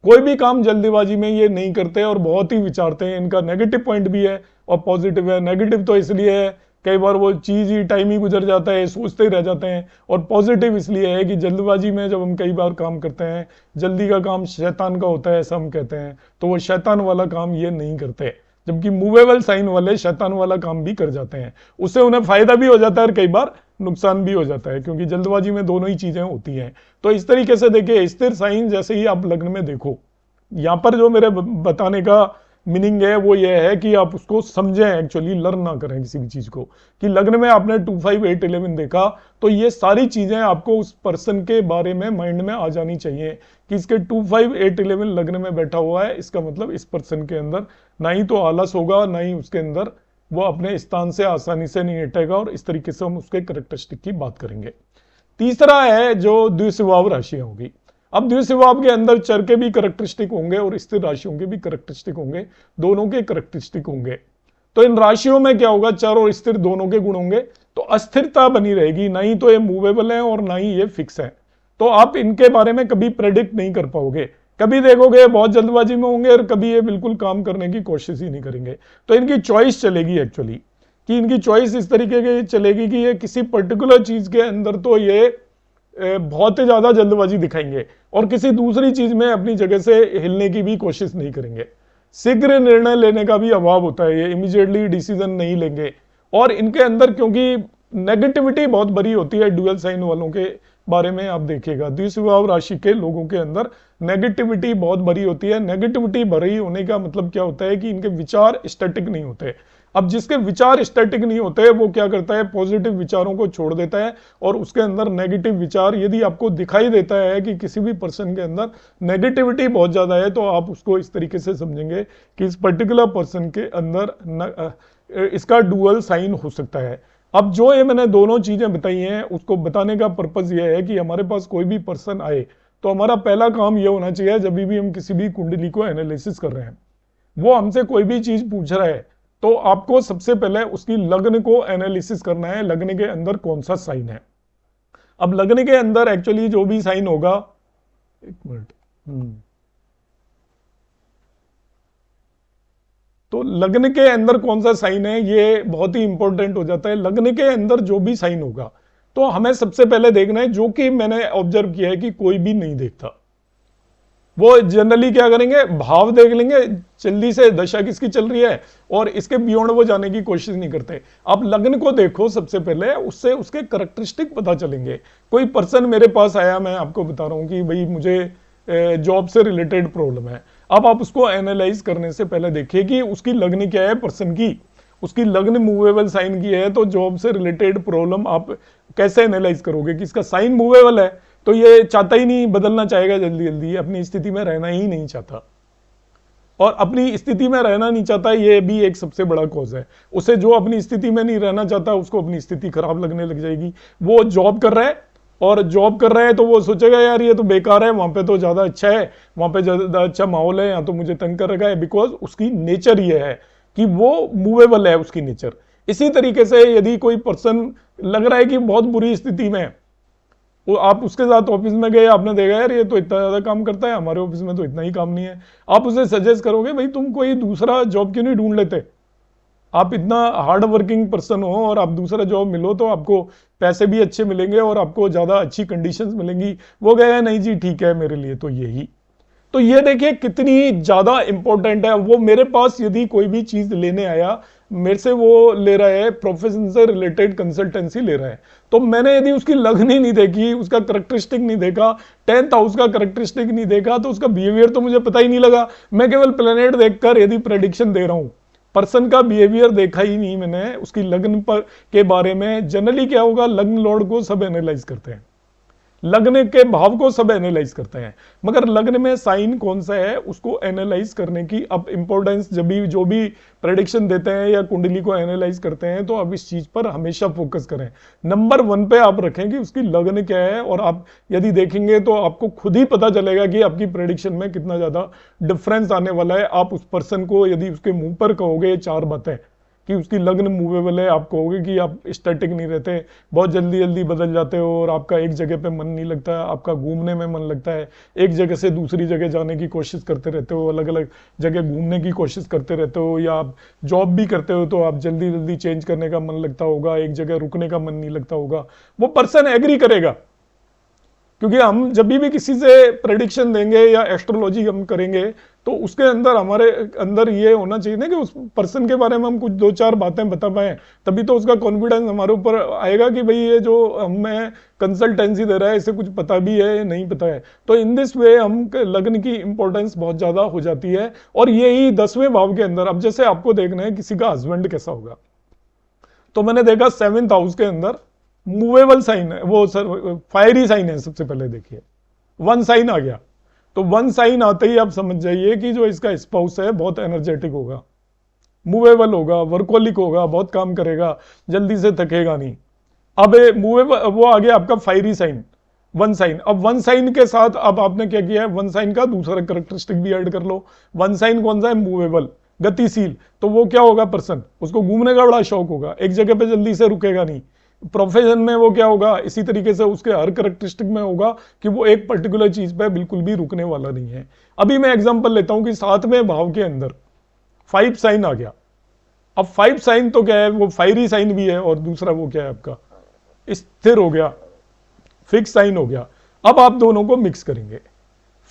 Speaker 1: कोई भी काम जल्दीबाजी में ये नहीं करते और बहुत ही विचारते हैं। इनका नेगेटिव पॉइंट भी है और पॉजिटिव है। नेगेटिव तो इसलिए है कई बार वो चीज ही टाइम ही गुजर जाता है, सोचते ही रह जाते हैं, और पॉजिटिव इसलिए है कि जल्दबाजी में जब हम कई बार काम करते हैं, जल्दी का काम शैतान का होता है ऐसा हम कहते हैं, तो वो शैतान वाला काम ये नहीं करते, जबकि मूवेबल साइन वाले शैतान वाला काम भी कर जाते हैं। उससे उन्हें फायदा भी हो जाता है और कई बार नुकसान भी हो जाता है, क्योंकि जल्दबाजी में दोनों ही चीजें होती हैं। तो इस तरीके से देखिए स्थिर साइन जैसे ही आप लग्न में देखो, यहां पर जो मेरे बताने का मीनिंग है वो ये है कि आप उसको समझें, एक्चुअली लर्न ना करें किसी भी चीज को। कि लग्न में आपने 2, 5, 8, 11 देखा तो ये सारी चीजें आपको उस पर्सन के बारे में माइंड में आ जानी चाहिए कि इसके 2, 5, 8, 11 लग्न में बैठा हुआ है, इसका मतलब इस पर्सन के अंदर ना ही तो आलस होगा, ना ही उसके अंदर वो अपने स्थान से आसानी से नहीं हटेगा। और इस तरीके से हम उसके करैक्टरिस्टिक की बात करेंगे। तीसरा है जो द्विस्वभाव राशियां होगी। अब द्विस्वभाव के अंदर चर के भी करैक्टरिस्टिक होंगे और स्थिर राशियों के भी करैक्टरिस्टिक होंगे, दोनों के करैक्टरिस्टिक होंगे। तो इन राशियों में क्या होगा, चर और स्थिर दोनों के गुण होंगे, तो अस्थिरता बनी रहेगी, ना ही तो ये मूवेबल है और ना ही ये फिक्स है। तो आप इनके बारे में कभी प्रेडिक्ट नहीं कर पाओगे। कभी देखोगे बहुत जल्दबाजी में होंगे और कभी ये बिल्कुल काम करने की कोशिश ही नहीं करेंगे। तो इनकी चॉइस चलेगी एक्चुअली, कि इनकी चॉइस इस तरीके की चलेगी कि ये किसी पर्टिकुलर चीज के अंदर तो ये बहुत ही ज्यादा जल्दबाजी दिखाएंगे और किसी दूसरी चीज में अपनी जगह से हिलने की भी कोशिश नहीं करेंगे। शीघ्र निर्णय लेने का भी अभाव होता है, ये इमीडिएटली डिसीजन नहीं लेंगे। और इनके अंदर क्योंकि नेगेटिविटी बहुत बड़ी होती है, ड्यूअल साइन वालों के बारे में आप देखिएगा, द्विस्वभाव राशि के लोगों के अंदर नेगेटिविटी बहुत बड़ी होती है। नेगेटिविटी भरी होने का मतलब क्या होता है कि इनके विचार स्टैटिक नहीं होते। अब जिसके विचार स्टैटिक नहीं होते वो क्या करता है, पॉजिटिव विचारों को छोड़ देता है और उसके अंदर नेगेटिव विचार, यदि आपको दिखाई देता है कि किसी भी पर्सन के अंदर नेगेटिविटी बहुत ज्यादा है, तो आप उसको इस तरीके से समझेंगे कि इस पर्टिकुलर पर्सन के अंदर इसका डुअल साइन हो सकता है। अब जो ये मैंने दोनों चीजें बताई हैं उसको बताने का पर्पज ये है कि हमारे पास कोई भी पर्सन आए तो हमारा पहला काम ये होना चाहिए, जब भी हम किसी भी कुंडली को एनालिसिस कर रहे हैं, वो हमसे कोई भी चीज पूछ रहा है, तो आपको सबसे पहले उसकी लग्न को एनालिसिस करना है, लग्न के अंदर कौन सा साइन है। अब लग्न के अंदर एक्चुअली जो भी साइन होगा, एक मिनट, तो लग्न के अंदर कौन सा साइन है ये बहुत ही इंपॉर्टेंट हो जाता है। लग्न के अंदर जो भी साइन होगा तो हमें सबसे पहले देखना है, जो कि मैंने ऑब्जर्व किया है कि कोई भी नहीं देखता, वो जनरली क्या करेंगे, भाव देख लेंगे, जल्दी से दशा किसकी चल रही है और इसके बियॉन्ड वो जाने की कोशिश नहीं करते। आप लग्न को देखो सबसे पहले, उससे उसके करैक्टरिस्टिक पता चलेंगे। कोई पर्सन मेरे पास आया, मैं आपको बता रहा हूं कि भाई मुझे जॉब से रिलेटेड प्रॉब्लम है। अब आप उसको एनालाइज करने से पहले देखिए कि उसकी लग्न क्या है पर्सन की। उसकी लग्न मूवेबल साइन की है तो जॉब से रिलेटेड प्रॉब्लम आप कैसे एनालाइज करोगे कि इसका साइन मूवेबल है तो ये चाहता ही नहीं, बदलना चाहेगा जल्दी जल्दी, अपनी स्थिति में रहना ही नहीं चाहता। और अपनी स्थिति में रहना नहीं चाहता, ये भी एक सबसे बड़ा कॉज है। उसे जो अपनी स्थिति में नहीं रहना चाहता उसको अपनी स्थिति खराब लगने लग जाएगी। वो जॉब कर रहा है और जॉब कर रहा है तो वो सोचेगा यार ये तो बेकार है, वहां पे तो ज्यादा अच्छा है, वहां पे ज्यादा अच्छा माहौल है, यहाँ तो मुझे तंग कर रखा है। बिकॉज उसकी नेचर ये है कि वो मूवेबल है, उसकी नेचर। इसी तरीके से यदि कोई पर्सन लग रहा है कि बहुत बुरी स्थिति में है वो आप उसके साथ ऑफिस में गए, आपने देखा यार ये तो इतना ज़्यादा काम करता है, हमारे ऑफिस में तो इतना ही काम नहीं है, आप उसे सजेस्ट करोगे भाई तुम कोई दूसरा जॉब क्यों नहीं ढूंढ लेते, आप इतना हार्ड वर्किंग पर्सन हो और आप दूसरा जॉब मिलो तो आपको पैसे भी अच्छे मिलेंगे और आपको ज़्यादा अच्छी कंडीशंस मिलेंगी। वो गया नहीं जी ठीक है मेरे लिए तो यही। तो ये देखिए कितनी ज़्यादा इंपॉर्टेंट है। वो मेरे पास यदि कोई भी चीज़ लेने आया, मेरे से वो ले रहा है प्रोफेशन से रिलेटेड कंसल्टेंसी ले रहा है, तो मैंने यदि उसकी लगनी नहीं देखी, उसका करेक्टरिस्टिक नहीं देखा, 10th हाउस का करेक्टरिस्टिक नहीं देखा, तो उसका बिहेवियर तो मुझे पता ही नहीं लगा। मैं केवल प्लेनेट देखकर यदि प्रेडिक्शन दे रहा हूं, पर्सन का बिहेवियर देखा ही नहीं मैंने, उसकी लग्न पर के बारे में जनरली क्या होगा, लग्न लॉर्ड को सब एनालाइज करते हैं, लग्न के भाव को सब एनालाइज करते हैं, मगर लग्न में साइन कौन सा है उसको एनालाइज करने की अब इंपॉर्टेंस, जब भी जो भी प्रेडिक्शन देते हैं या कुंडली को एनालाइज करते हैं तो अब इस चीज पर हमेशा फोकस करें। नंबर 1 पे आप रखें कि उसकी लग्न क्या है, और आप यदि देखेंगे तो आपको खुद ही पता चलेगा कि आपकी प्रेडिक्शन में कितना ज्यादा डिफरेंस आने वाला है। आप उस पर्सन को यदि उसके मुंह पर कहोगे 4 बातें कि उसकी लग्न मूवेबल है, आप कहोगे कि आप स्टैटिक नहीं रहते, बहुत जल्दी जल्दी बदल जाते हो और आपका एक जगह पे मन नहीं लगता, आपका घूमने में मन लगता है, एक जगह से दूसरी जगह जाने की कोशिश करते रहते हो, अलग अलग जगह घूमने की कोशिश करते रहते हो, या आप जॉब भी करते हो तो आप जल्दी जल्दी चेंज करने का मन लगता होगा, एक जगह रुकने का मन नहीं लगता होगा। वो पर्सन एग्री करेगा, क्योंकि हम जब भी किसी से प्रेडिक्शन देंगे या एस्ट्रोलॉजी हम करेंगे तो उसके अंदर हमारे अंदर ये होना चाहिए ना कि उस पर्सन के बारे में हम कुछ 2-4 बातें बता पाए, तभी तो उसका कॉन्फिडेंस हमारे ऊपर आएगा कि भाई ये जो हमें कंसल्टेंसी दे रहा है इसे कुछ पता भी है या नहीं पता है। तो इन दिस वे हम लग्न की इंपॉर्टेंस बहुत ज्यादा हो जाती है। और यही 10वें भाव के अंदर, अब जैसे आपको देखना है किसी का हस्बैंड कैसा होगा, तो मैंने देखा 7th हाउस के अंदर मूवेबल साइन है, वो सर फायरी साइन है। सबसे पहले देखिए 1 साइन आ गया, तो 1 साइन आते ही आप समझ जाइए कि जो इसका स्पाउस है बहुत एनर्जेटिक होगा, मूवेबल होगा, वर्कोलिक होगा, बहुत काम करेगा, जल्दी से थकेगा नहीं। अब मूवेबल वो आ गया आपका फायरी साइन 1 साइन। अब 1 साइन के साथ अब आपने क्या किया है, 1 साइन का दूसरा करेक्टरिस्टिक भी ऐड कर लो। 1 साइन कौन सा है, मूवेबल, गतिशील, तो वो क्या होगा, पर्सन उसको घूमने का बड़ा शौक होगा, एक जगह पे जल्दी से रुकेगा नहीं। प्रोफेशन में वो क्या होगा, इसी तरीके से उसके हर करेक्टरिस्टिक में होगा कि वो एक पर्टिकुलर चीज पे बिल्कुल भी रुकने वाला नहीं है। अभी मैं एग्जांपल लेता हूं कि 7वें भाव के अंदर 5 साइन आ गया। अब 5 साइन तो क्या है, वो फायरी साइन भी है और दूसरा वो क्या है आपका स्थिर हो गया, फिक्स साइन हो गया। अब आप दोनों को मिक्स करेंगे,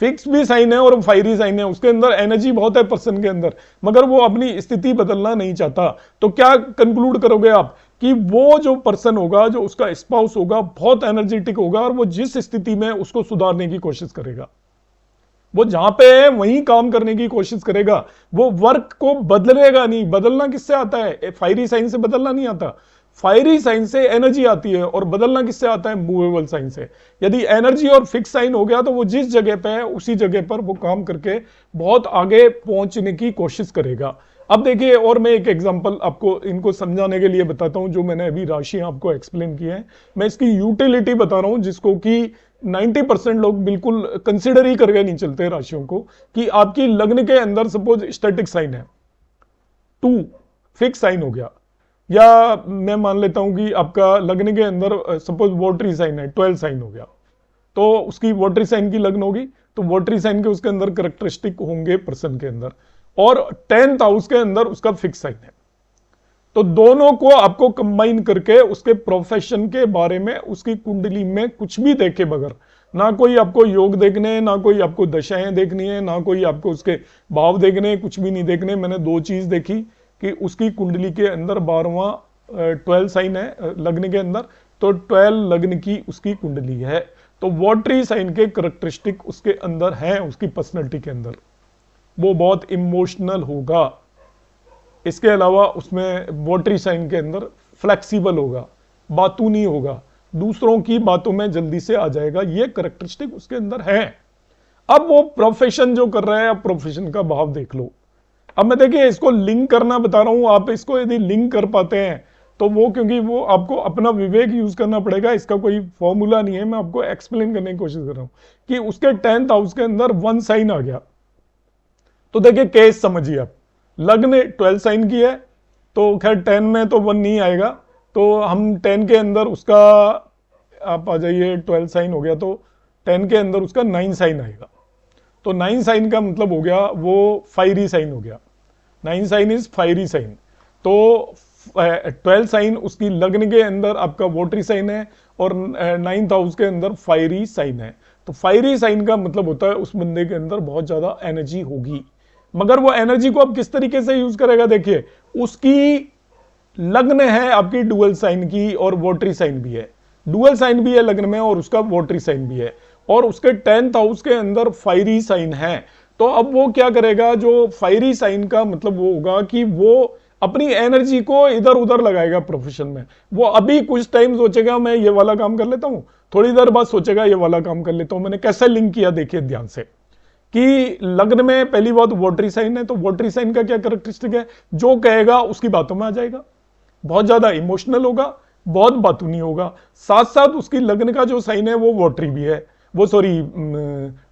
Speaker 1: फिक्स भी साइन है और फायरी साइन है, उसके अंदर एनर्जी बहुत है पर्सन के अंदर, मगर वो अपनी स्थिति बदलना नहीं चाहता। तो क्या कंक्लूड करोगे आप कि वो जो पर्सन होगा, जो उसका स्पाउस होगा, बहुत एनर्जेटिक होगा और वो जिस स्थिति में उसको सुधारने की कोशिश करेगा, वो जहां पे है वहीं काम करने की कोशिश करेगा, वो वर्क को बदलेगा नहीं। बदलना किससे आता है, फायरी साइन से बदलना नहीं आता, फायरी साइन से एनर्जी आती है, और बदलना किससे आता है, मूवेबल साइन से। यदि एनर्जी और फिक्स साइन हो गया तो वो जिस जगह पे है उसी जगह पर वो काम करके बहुत आगे पहुंचने की कोशिश करेगा। अब देखिए, और मैं एक एग्जांपल आपको इनको समझाने के लिए बताता हूं, जो मैंने अभी राशियां आपको एक्सप्लेन की हैं, मैं इसकी यूटिलिटी बता रहा हूं, जिसको कि 90% लोग बिल्कुल कंसिडर ही करके नहीं चलते राशियों को। कि आपकी लग्न के अंदर सपोज स्टैटिक साइन है, 2 फिक्स साइन हो गया, या मैं मान लेता हूं कि आपका लग्न के अंदर सपोज वोटरी साइन है, 12 साइन हो गया, तो उसकी वोटरी साइन की लग्न होगी, तो वोटरी साइन के उसके अंदर करेक्टरिस्टिक होंगे पर्सन के अंदर, और 10th हाउस के अंदर उसका फिक्स साइन है। तो दोनों को आपको कंबाइन करके उसके प्रोफेशन के बारे में, उसकी कुंडली में कुछ भी देखे बगैर, ना कोई आपको योग देखने, ना कोई आपको दशाएं देखनी है, ना कोई आपको उसके भाव देखने, कुछ भी नहीं देखने। मैंने 2 चीज देखी कि उसकी कुंडली के अंदर 12वां 12 साइन है लग्न के अंदर, तो 12 लग्न की उसकी कुंडली है, तो वोटरी साइन के करेक्टरिस्टिक उसके अंदर हैं, उसकी पर्सनैलिटी के अंदर। वो बहुत इमोशनल होगा, इसके अलावा उसमें वोटरी साइन के अंदर फ्लेक्सिबल होगा, बातू नहीं होगा, दूसरों की बातों में जल्दी से आ जाएगा, ये करेक्टरिस्टिक उसके अंदर है। अब वो प्रोफेशन जो कर रहा है, अब प्रोफेशन का भाव देख लो। अब मैं देखिए इसको लिंक करना बता रहा हूं, आप इसको यदि लिंक कर पाते हैं तो वो, क्योंकि वो आपको अपना विवेक यूज करना पड़ेगा, इसका कोई फॉर्मूला नहीं है, मैं आपको एक्सप्लेन करने की कोशिश कर रहा हूं कि उसके 10th हाउस के अंदर 1 साइन आ गया, तो देखिए केस समझिए आप, लग्न 12 साइन की है, तो खैर 10 में तो 1 नहीं आएगा, तो हम 10 के अंदर उसका आप आ जाइए 12 साइन हो गया, तो 10 के अंदर उसका 9 साइन आएगा। तो 9 साइन का मतलब हो गया वो फायरी साइन हो गया। 9 साइन इज फायरी साइन। तो 12 साइन उसकी लग्न के अंदर आपका वोटरी साइन है और 9th हाउस के अंदर फायरी साइन है। तो फायरी साइन का मतलब होता है उस बंदे के अंदर बहुत ज्यादा एनर्जी होगी, मगर वो एनर्जी को अब किस तरीके से यूज करेगा, देखिए उसकी लग्न है आपकी डुअल साइन की और वोटरी साइन भी है, डुअल साइन भी है लग्न में और उसका वोटरी साइन भी है, और उसके 10th हाउस के अंदर फायरी साइन है। तो अब वो क्या करेगा, जो फायरी साइन का मतलब वो होगा कि वो अपनी एनर्जी को इधर उधर लगाएगा प्रोफेशन में। वो अभी कुछ टाइम सोचेगा मैं ये वाला काम कर लेता हूं, थोड़ी देर बाद सोचेगा ये वाला काम कर लेता हूं। मैंने कैसे लिंक किया देखिए ध्यान से, कि लग्न में पहली बात वोटरी साइन है, तो वोटरी साइन का क्या कैरेक्टरिस्टिक है, जो कहेगा उसकी बातों में आ जाएगा, बहुत ज्यादा इमोशनल होगा, बहुत बातूनी होगा। साथ साथ उसकी लग्न का जो साइन है वो वोटरी भी है, वो सॉरी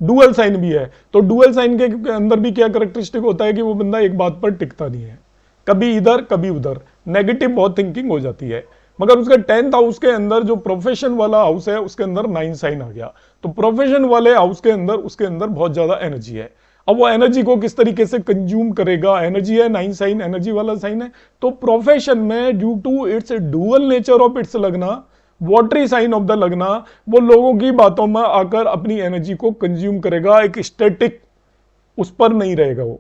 Speaker 1: डुअल साइन भी है। तो डुअल साइन के अंदर भी क्या कैरेक्टरिस्टिक होता है कि वो बंदा एक बात पर टिकता नहीं है, कभी इधर कभी उधर, नेगेटिव बहुत थिंकिंग हो जाती है। मगर उसके 10th हाउस के अंदर जो प्रोफेशन वाला हाउस है उसके अंदर 9 साइन आ गया, तो प्रोफेशन वाले हाउस के अंदर उसके अंदर बहुत ज्यादा एनर्जी है। अब वो एनर्जी को किस तरीके से कंज्यूम करेगा, एनर्जी है 9 साइन, एनर्जी वाला साइन है, तो प्रोफेशन में due to its dual nature of its lagna, watery sign of the लगना, वो लोगों की बातों में आकर अपनी एनर्जी को कंज्यूम करेगा, एक स्टैटिक उस पर नहीं रहेगा वो,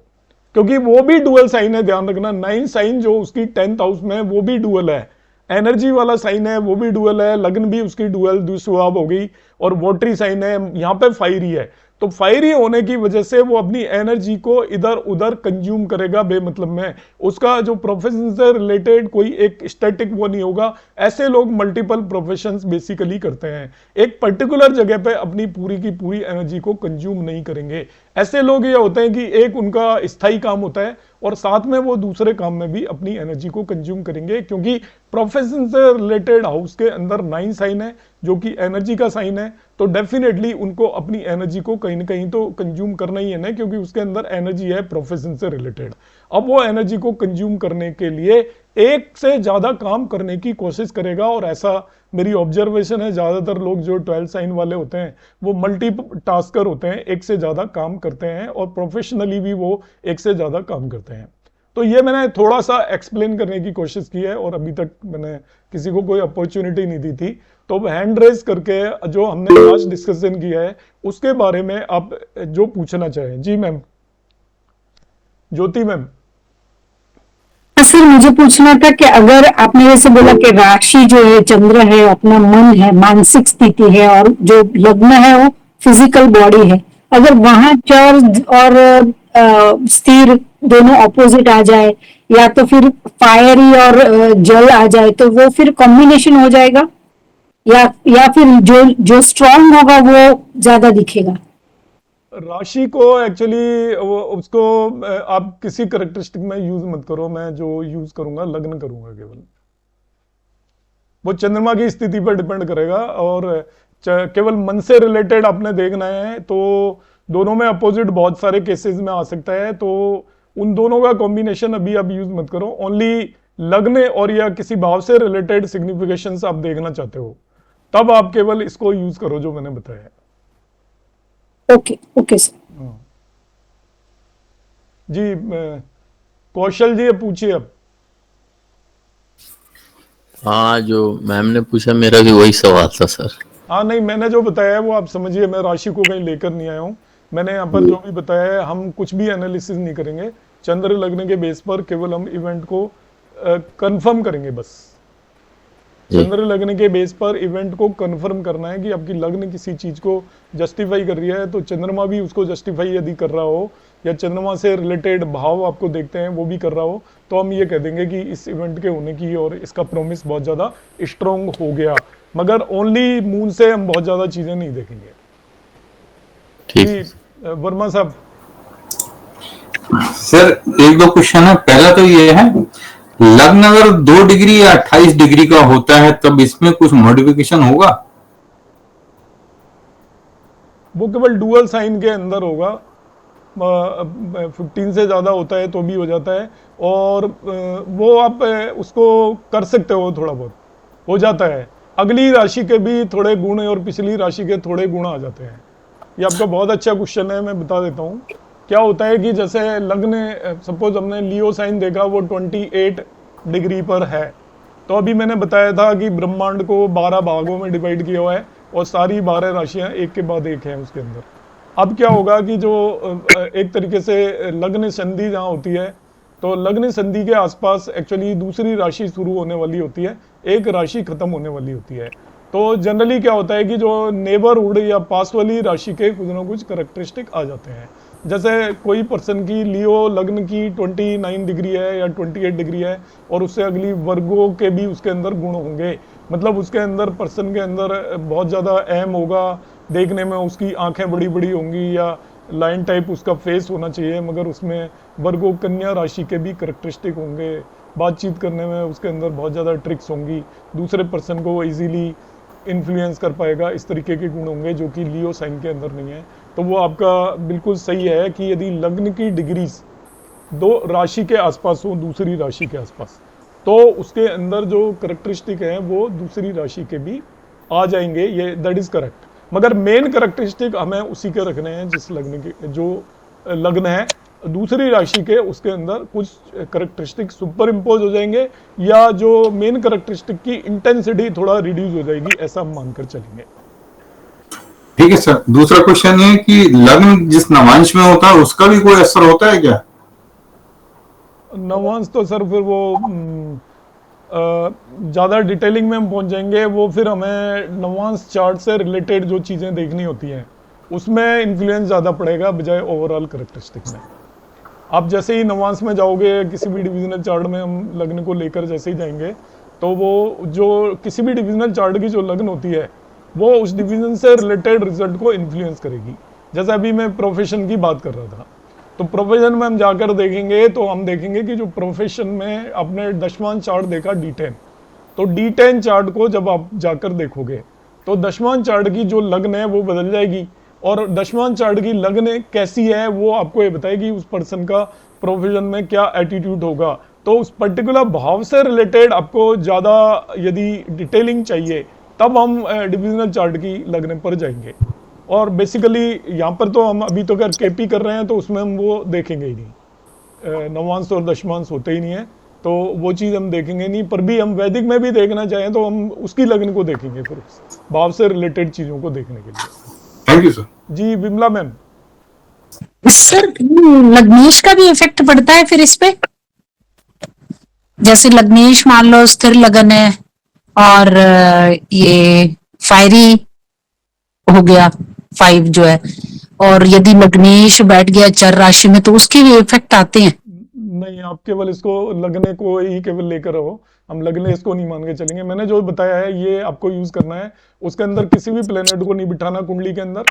Speaker 1: क्योंकि वो भी डुअल साइन है। ध्यान रखना 9 साइन जो उसकी 10th हाउस में वो भी डुअल है, एनर्जी वाला साइन है वो भी डुअल है, लग्न भी उसकी डुअल दुस्वभाव हो गई, और वोटरी साइन है, यहां पे फायरी है। तो फायरी होने की वजह से वो अपनी एनर्जी को इधर उधर कंज्यूम करेगा बेमतलब में, उसका जो प्रोफेशन से रिलेटेड कोई एक स्टैटिक वो नहीं होगा। ऐसे लोग मल्टीपल प्रोफेशंस बेसिकली करते हैं, एक पर्टिकुलर जगह पे अपनी पूरी की पूरी एनर्जी को कंज्यूम नहीं करेंगे। ऐसे लोग ये होते हैं कि एक उनका स्थायी काम होता है और साथ में वो दूसरे काम में भी अपनी एनर्जी को कंज्यूम करेंगे, क्योंकि प्रोफेशन से रिलेटेड हाउस के अंदर 9 साइन है जो कि एनर्जी का साइन है। तो डेफिनेटली उनको अपनी एनर्जी को कहीं ना कहीं तो कंज्यूम करना ही है ना, क्योंकि उसके अंदर एनर्जी है प्रोफेशन से रिलेटेड। अब वो एनर्जी को कंज्यूम करने के लिए एक से ज्यादा काम करने की कोशिश करेगा, और ऐसा मेरी ऑब्जर्वेशन है ज्यादातर लोग जो 12 साइन वाले होते हैं वो मल्टी टास्कर होते हैं, एक से ज्यादा काम करते हैं और प्रोफेशनली भी वो एक से ज्यादा काम करते हैं। तो ये मैंने थोड़ा सा एक्सप्लेन करने की कोशिश की है, और अभी तक मैंने किसी को कोई अपॉर्चुनिटी नहीं दी थी। तो अब हैंड रेज करके जो हमने आज डिस्कशन किया है उसके बारे में आप जो पूछना चाहें। जी मैम, ज्योति मैम।
Speaker 2: सर मुझे पूछना था कि अगर आपने जैसे बोला कि राशि जो है चंद्र है, अपना मन है, मानसिक स्थिति है, और जो लग्न है वो फिजिकल बॉडी है, अगर वहां चर और स्थिर दोनों ऑपोजिट आ जाए, या तो फिर फायरी और जल आ जाए, तो वो फिर कॉम्बिनेशन हो जाएगा, या फिर जो स्ट्रांग होगा वो ज्यादा दिखेगा।
Speaker 1: राशि को एक्चुअली उसको आप किसी करेक्टरिस्टिक में यूज मत करो, मैं जो यूज करूंगा लग्न करूंगा केवल, वो चंद्रमा की स्थिति पर डिपेंड करेगा, और केवल मन से रिलेटेड आपने देखना है तो दोनों में अपोजिट बहुत सारे केसेस में आ सकता है, तो उन दोनों का कॉम्बिनेशन अभी आप यूज मत करो। ओनली लग्न और या किसी भाव से रिलेटेड सिग्निफिकेशंस आप देखना चाहते हो तब आप केवल इसको यूज करो जो मैंने बताया।
Speaker 2: Okay okay sir.
Speaker 1: जी कौशल जी पूछिए अब।
Speaker 3: हाँ, जो मैम ने पूछा मेरा भी वही सवाल था सर।
Speaker 1: हाँ नहीं, मैंने जो बताया है वो आप समझिए, मैं राशि को कहीं लेकर नहीं आया हूँ। मैंने यहाँ पर जो भी बताया है हम कुछ भी एनालिसिस नहीं करेंगे, चंद्र लगने के बेस पर केवल हम इवेंट को कंफर्म करेंगे बस। चंद्र लगने के बेस पर इवेंट को कंफर्म करना है कि आपकी लग्न किसी चीज को जस्टिफाई कर रही है, तो चंद्रमा भी उसको जस्टिफाई यदि कर रहा हो, या चंद्रमा से रिलेटेड भाव आपको देखते हैं वो भी कर रहा हो, तो हम ये कह देंगे कि इस इवेंट के होने की और इसका प्रॉमिस बहुत ज्यादा स्ट्रॉन्ग हो गया। मगर ओनली मून से हम बहुत ज्यादा चीजें नहीं देखेंगे।
Speaker 3: ठीक
Speaker 1: वर्मा साहब।
Speaker 4: सर एक दो क्वेश्चन है। पहला तो ये है, लग्न अगर 2 डिग्री या 28 डिग्री का होता है तब इसमें कुछ मॉडिफिकेशन होगा?
Speaker 1: वो केवल डुअल साइन के अंदर होगा, 15 से ज्यादा होता है तो भी हो जाता है, और वो आप उसको कर सकते हो, थोड़ा बहुत हो जाता है। अगली राशि के भी थोड़े गुण और पिछली राशि के थोड़े गुण आ जाते हैं। ये आपका बहुत अच्छा क्वेश्चन है, मैं बता देता हूँ। क्या होता है कि जैसे लग्न, सपोज हमने लियो साइन देखा, वो 28 डिग्री पर है, तो अभी मैंने बताया था कि ब्रह्मांड को 12 भागों में डिवाइड किया हुआ है और सारी 12 राशियां एक के बाद एक हैं उसके अंदर। अब क्या होगा कि जो एक तरीके से लग्न संधि जहाँ होती है, तो लग्न संधि के आसपास एक्चुअली दूसरी राशि शुरू होने वाली होती है, एक राशि खत्म होने वाली होती है। तो जनरली क्या होता है कि जो नेबरहुड या पास वाली राशि के कुछ ना कुछ करेक्टरिस्टिक आ जाते हैं। जैसे कोई पर्सन की लियो लग्न की 29 डिग्री है या 28 डिग्री है और उससे अगली वर्गो के भी उसके अंदर गुण होंगे, मतलब उसके अंदर पर्सन के अंदर बहुत ज़्यादा अहम होगा, देखने में उसकी आंखें बड़ी बड़ी होंगी या लाइन टाइप उसका फेस होना चाहिए, मगर उसमें वर्गो कन्या राशि के भी करेक्टरिस्टिक होंगे, बातचीत करने में उसके अंदर बहुत ज़्यादा ट्रिक्स होंगी, दूसरे पर्सन को इजीली इन्फ्लुएंस कर पाएगा, इस तरीके के गुण होंगे जो कि लियो साइन के अंदर नहीं है। तो वो आपका बिल्कुल सही है कि यदि लग्न की डिग्रीज दो राशि के आसपास हो, दूसरी राशि के आसपास, तो उसके अंदर जो करेक्टरिस्टिक है वो दूसरी राशि के भी आ जाएंगे, ये दैट इज करेक्ट। मगर मेन करेक्टरिस्टिक हमें उसी के रखने हैं जिस लग्न के, जो लग्न है दूसरी राशि के, उसके अंदर कुछ करेक्टरिस्टिक सुपर इम्पोज हो जाएंगे या जो मेन करेक्टरिस्टिक की इंटेंसिटी थोड़ा रिड्यूस हो जाएगी, ऐसा हम मानकर चलेंगे।
Speaker 4: ठीक है सर, दूसरा क्वेश्चन है कि लग्न जिस नवांश में होता है उसका भी कोई असर होता है क्या?
Speaker 1: नवांश तो सर फिर वो ज़्यादा डिटेलिंग में हम पहुंच जाएंगे, वो फिर हमें नवांश चार्ट से रिलेटेड जो चीज़ें देखनी होती हैं उसमें इन्फ्लुएंस ज़्यादा पड़ेगा बजाय ओवरऑल करेक्टरिस्टिक में। आप जैसे ही नवांश में जाओगे, किसी भी डिविजनल चार्ट में हम लग्न को लेकर जैसे ही जाएंगे, तो वो जो किसी भी डिविजनल चार्ट की जो लग्न होती है वो उस डिवीजन से रिलेटेड रिजल्ट को इन्फ्लुएंस करेगी। जैसे अभी मैं प्रोफेशन की बात कर रहा था, तो प्रोफेशन में हम जाकर देखेंगे तो हम देखेंगे कि जो प्रोफेशन में आपने दशमान चार्ट देखा D10, तो D10 चार्ट को जब आप जाकर देखोगे तो दशमान चार्ट की जो लग्न है वो बदल जाएगी, और दशमान चार्ट की लग्न कैसी है वो आपको ये बताएगी उस पर्सन का प्रोफेशन में क्या एटीट्यूड होगा। तो उस पर्टिकुलर भाव से रिलेटेड आपको ज़्यादा यदि डिटेलिंग चाहिए तब हम डिविजनल चार्ट की लग्न पर जाएंगे। और बेसिकली यहाँ पर तो हम अभी तो अगर केपी कर रहे हैं तो उसमें हम वो देखेंगे ही नहीं, नवांश और दशमांश होते ही नहीं है, तो वो चीज़ हम देखेंगे नहीं। पर भी हम वैदिक में भी देखना चाहें तो हम उसकी लग्न को देखेंगे, फिर भाव से रिलेटेड चीज़ों को देखने के लिए।
Speaker 4: Thank you sir.
Speaker 1: जी विमला मैम।
Speaker 2: सर लग्नेश का भी इफेक्ट पड़ता है फिर इस पे? जैसे लग्नेश मान लो स्थिर लगन है और ये फायरी हो गया 5 जो है, और यदि लग्नेश बैठ गया चर राशि में तो उसके भी इफेक्ट आते हैं?
Speaker 1: नहीं, आप केवल इसको लगने को ही केवल लेकर रहो, हम लगने इसको नहीं मान के चलेंगे। मैंने जो बताया है ये आपको यूज करना है, उसके अंदर किसी भी प्लेनेट को नहीं बिठाना, कुंडली के अंदर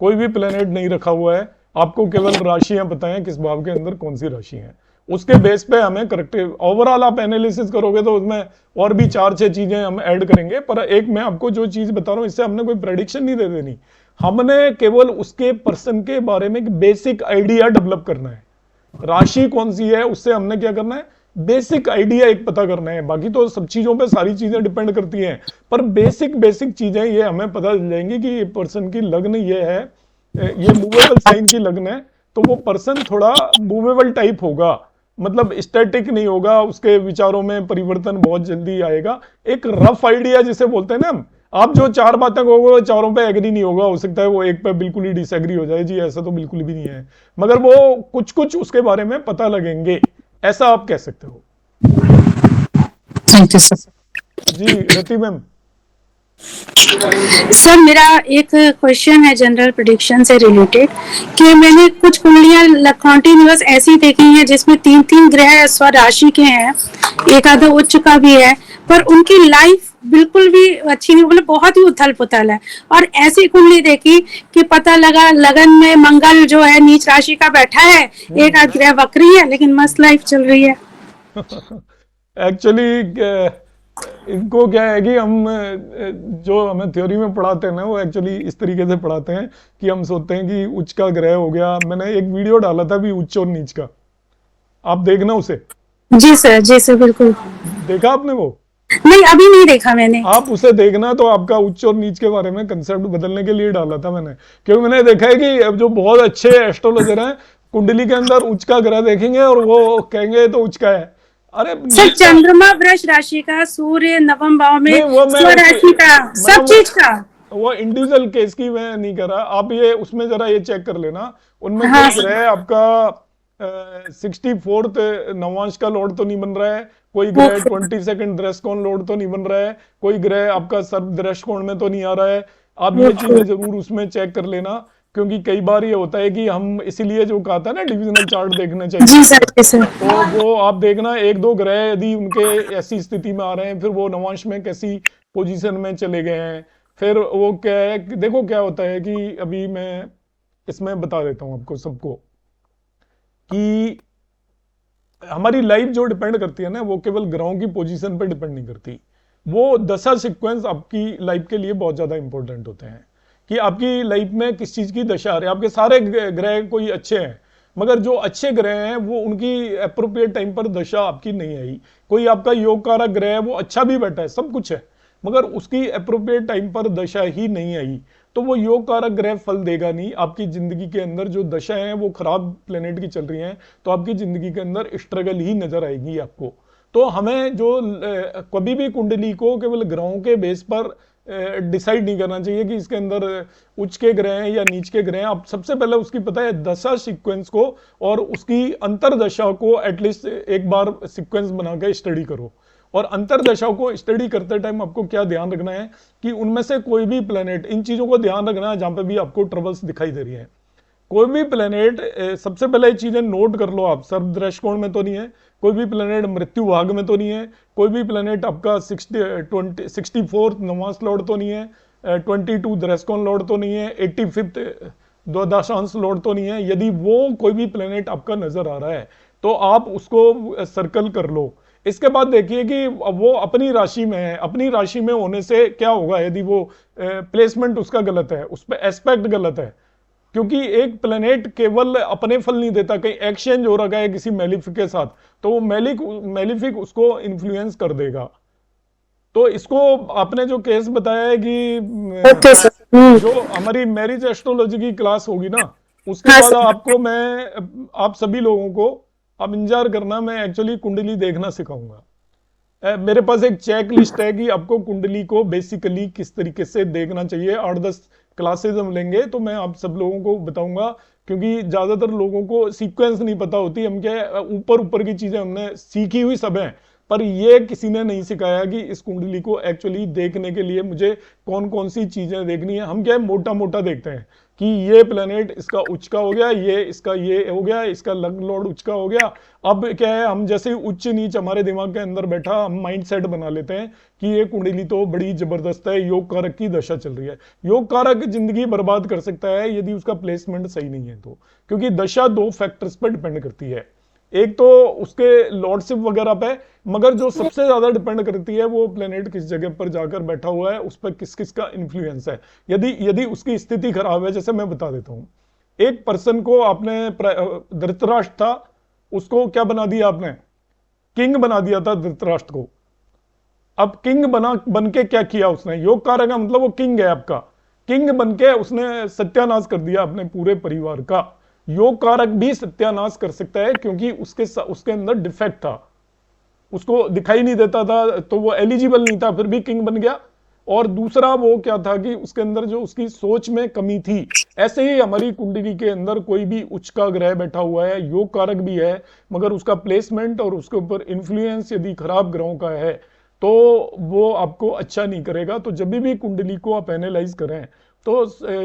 Speaker 1: कोई भी प्लेनेट नहीं रखा हुआ है, आपको केवल राशियां बताएं किस भाव के अंदर कौन सी राशि है, उसके बेस पे हमें करेक्ट ओवरऑल आप एनालिसिस करोगे तो उसमें और भी 4-6 चीजें हम ऐड करेंगे। पर एक मैं आपको जो चीज बता रहा हूँ इससे हमने कोई प्रेडिक्शन नहीं दे देनी, हमने केवल उसके पर्सन के बारे में एक बेसिक आइडिया डेवलप करना है। राशि कौन सी है उससे हमने क्या करना है, बेसिक आइडिया एक पता करना है। बाकी तो सब चीजों पे सारी चीजें डिपेंड करती हैं, पर बेसिक चीजें ये हमें पता चल जाएंगी कि ये पर्सन की लग्न ये है, ये मूवेबल साइन की लग्न है, तो वो पर्सन थोड़ा मूवेबल टाइप होगा, मतलब स्टैटिक नहीं होगा, उसके विचारों में परिवर्तन बहुत जल्दी आएगा। एक रफ आइडिया जिसे बोलते हैं ना, आप जो 4 बातें कहोगे चारों पे एग्री नहीं होगा, हो सकता है वो एक पे बिल्कुल ही डिसएग्री हो जाए, जी ऐसा तो बिल्कुल भी नहीं है, मगर वो कुछ उसके बारे में पता लगेंगे, ऐसा आप कह सकते हो।
Speaker 2: Thank you sir.
Speaker 1: जी रति मैम।
Speaker 5: सर मेरा एक क्वेश्चन है जनरल प्रेडिक्शन से रिलेटेड, कि मैंने कुछ कुंडलियां कॉन्टिन्यूअस ऐसी देखी हैं जिसमें 3 ग्रह स्वराशि के हैं, एक आधा उच्च का भी है, पर उनकी लाइफ बिल्कुल भी अच्छी नहीं, मतलब बहुत ही उथल पुथल है। और ऐसी कुंडली देखी कि पता लगा लगन में मंगल जो है नीच राशि का बैठा है, एक आध ग्रह वक्री है, लेकिन मस्त लाइफ चल रही है।
Speaker 1: एक्चुअली इनको क्या है कि हम जो हमें थ्योरी में पढ़ाते हैं ना, वो एक्चुअली इस तरीके से पढ़ाते हैं कि हम सोचते हैं कि उच्च का ग्रह हो गया। मैंने एक वीडियो डाला था भी उच्च और नीच का, आप देखना उसे।
Speaker 5: जी सर बिल्कुल।
Speaker 1: देखा आपने वो?
Speaker 5: नहीं, अभी नहीं देखा मैंने।
Speaker 1: आप उसे देखना, तो आपका उच्च और नीच के बारे में कंसेप्ट बदलने के लिए डाला था मैंने, क्योंकि मैंने देखा है कि अब जो बहुत अच्छे एस्ट्रोलॉजर हैं, कुंडली के अंदर उच्च का ग्रह देखेंगे और वो कहेंगे तो उच्च का है। अरे
Speaker 5: सर,
Speaker 1: नीच का
Speaker 5: चंद्रमा वृष राशि का, सूर्य नवम भाव में
Speaker 1: नहीं, वो मैं
Speaker 5: स्वराशि का, सब चीज का।
Speaker 1: वो इंडिविजुअल केस की मैं नहीं कर रहा। आप ये उसमें जरा ये चेक कर लेना, उनमें
Speaker 5: हाँ
Speaker 1: कोई ग्रह आपका 64th नवांश का लॉर्ड तो नहीं बन रहा है, कोई ग्रह 22nd दृष्टिकोण लॉर्ड तो नहीं बन रहा है, कोई ग्रह आपका सर्व दृष्टिकोण में तो नहीं आ रहा है। आप ये चीजें जरूर उसमें चेक कर लेना, क्योंकि कई बार ये होता है कि हम इसीलिए जो कहा था ना डिविजनल चार्ट देखने
Speaker 5: जी
Speaker 1: चाहिए,
Speaker 5: सर, जी सर।
Speaker 1: तो वो आप देखना, एक दो ग्रह यदि उनके ऐसी स्थिति में आ रहे हैं, फिर वो नवांश में कैसी पोजीशन में चले गए हैं, फिर वो क्या है कि देखो क्या होता है कि अभी मैं इसमें बता देता हूं आपको सबको कि हमारी लाइफ जो डिपेंड करती है ना, वो केवल ग्रहों की पोजीशन पे डिपेंड नहीं करती। वो दशा सीक्वेंस आपकी लाइफ के लिए बहुत ज्यादा इंपॉर्टेंट होते हैं कि आपकी लाइफ में किस चीज की दशा आ रही है। आपके सारे ग्रह कोई अच्छे हैं, मगर जो अच्छे ग्रह हैं वो उनकी अप्रोप्रिएट टाइम पर दशा आपकी नहीं आई। कोई आपका योग कारक ग्रह है, वो अच्छा भी बैठा है, सब कुछ है, मगर उसकी अप्रोप्रिएट टाइम पर दशा ही नहीं आई, तो वो योग कारक ग्रह फल देगा नहीं। आपकी जिंदगी के अंदर जो दशा है वो खराब प्लेनेट की चल रही हैं, तो आपकी जिंदगी के अंदर स्ट्रगल ही नजर आएगी आपको। तो हमें जो कभी भी कुंडली को केवल ग्रहों के बेस पर डिसाइड नहीं करना चाहिए कि इसके अंदर उच्च के ग्रह हैं या नीच के ग्रह हैं। आप सबसे पहले उसकी पता है दशा सीक्वेंस को और उसकी अंतरदशा को एटलीस्ट एक बार सीक्वेंस बना के स्टडी करो। और अंतरदशा को स्टडी करते टाइम आपको क्या ध्यान रखना है कि उनमें से कोई भी प्लेनेट, इन चीजों को ध्यान रखना है जहां पे भी आपको ट्रबल्स दिखाई दे रही है। कोई भी प्लेनेट, सबसे पहले ये चीजें नोट कर लो आप, सर्व दृष्टिकोण में तो नहीं है, कोई भी प्लेनेट मृत्यु भाग में तो नहीं है, कोई भी प्लेनेट आपका 64th नवांश लॉर्ड तो नहीं है, 22 दृष्टिकोण लॉर्ड तो नहीं है, 85th द्वादशांश लॉर्ड तो नहीं है। यदि वो कोई भी प्लेनेट आपका नजर आ रहा है तो आप उसको सर्कल कर लो। इसके बाद देखिए कि वो अपनी राशि में है, अपनी राशि में होने से क्या होगा यदि वो प्लेसमेंट उसका गलत है, उस पर एस्पेक्ट गलत है, क्योंकि एक प्लेनेट केवल अपने फल नहीं देता, कहीं एक्सचेंज हो रखा है किसी मेलिफिक के साथ, तो वो मेलिफिक उसको इन्फ्लुएंस कर देगा। तो इसको आपने जो केस बताया है कि
Speaker 5: ओके सर।
Speaker 1: जो हमारी मैरिज एस्ट्रोलॉजी की क्लास होगी ना, उसके
Speaker 5: हाँ
Speaker 1: बाद
Speaker 5: सर।
Speaker 1: आपको मैं, आप सभी लोगों को आप इंतजार करना, मैं एक्चुअली कुंडली देखना सिखाऊंगा। मेरे पास एक चेक लिस्ट है कि आपको कुंडली को बेसिकली किस तरीके से देखना चाहिए। 8-10 क्लासेस हम लेंगे तो मैं आप सब लोगों को बताऊंगा, क्योंकि ज्यादातर लोगों को सीक्वेंस नहीं पता होती। हम क्या ऊपर ऊपर की चीजें हमने सीखी हुई सब है, पर ये किसी ने नहीं सिखाया कि इस कुंडली को एक्चुअली देखने के लिए मुझे कौन कौन सी चीजें देखनी है। हम क्या है मोटा मोटा देखते हैं कि ये प्लेनेट इसका उच्च का हो गया, ये इसका ये हो गया, इसका लग्न लॉर्ड उच्च का हो गया। अब क्या है, हम जैसे उच्च नीच हमारे दिमाग के अंदर बैठा, हम माइंड सेट बना लेते हैं कि ये कुंडली तो बड़ी जबरदस्त है, योग कारक की दशा चल रही है। योग कारक जिंदगी बर्बाद कर सकता है यदि उसका प्लेसमेंट सही नहीं है तो, क्योंकि दशा 2 फैक्टर्स पर डिपेंड करती है। एक तो उसके लॉर्डशिप वगैरह पे, मगर जो सबसे ज्यादा डिपेंड करती है वो प्लेनेट किस जगह पर जाकर बैठा हुआ है, उस पर किस किस का इन्फ्लुएंस है। यदि यदि उसकी स्थिति खराब है, जैसे मैं बता देता हूं, एक पर्सन को आपने धृतराष्ट्र था, उसको क्या बना दिया आपने, किंग बना दिया था धृतराष्ट्र को। अब किंग बन के क्या किया उसने, योग कारक का मतलब वो किंग है आपका, किंग बन के उसने सत्यानाश कर दिया अपने पूरे परिवार का। योग कारक भी सत्यानाश कर सकता है, क्योंकि उसके अंदर डिफेक्ट था, उसको दिखाई नहीं देता था, तो वो एलिजिबल नहीं था, फिर भी किंग बन गया। और दूसरा वो क्या था कि उसके अंदर जो उसकी सोच में कमी थी। ऐसे ही हमारी कुंडली के अंदर कोई भी उच्च का ग्रह बैठा हुआ है, योग कारक भी है, मगर उसका प्लेसमेंट और उसके ऊपर इन्फ्लुएंस यदि खराब ग्रहों का है तो वो आपको अच्छा नहीं करेगा। तो जब भी कुंडली को आप एनालाइज करें तो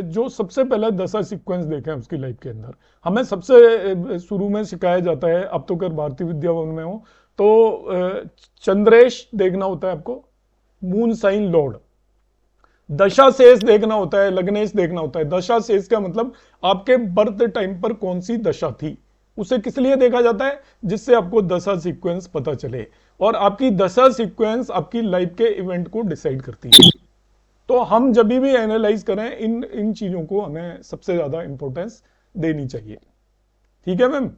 Speaker 1: जो सबसे पहले दशा सीक्वेंस देखें उसकी लाइफ के अंदर, हमें सबसे शुरू में सिखाया जाता है, अब तो कर भारतीय विद्या भवन में हो तो चंद्रेश देखना होता है आपको, मून साइन लॉर्ड, दशा शेष देखना होता है, लग्नेश देखना होता है। दशा शेष का मतलब आपके बर्थ टाइम पर कौन सी दशा थी, उसे किस लिए देखा जाता है, जिससे आपको दशा सीक्वेंस पता चले। और आपकी दशा सीक्वेंस आपकी लाइफ के इवेंट को डिसाइड करती है। तो हम जब भी एनालाइज करें इन चीजों को हमें सबसे ज्यादा इंपॉर्टेंस देनी चाहिए। ठीक है मैम?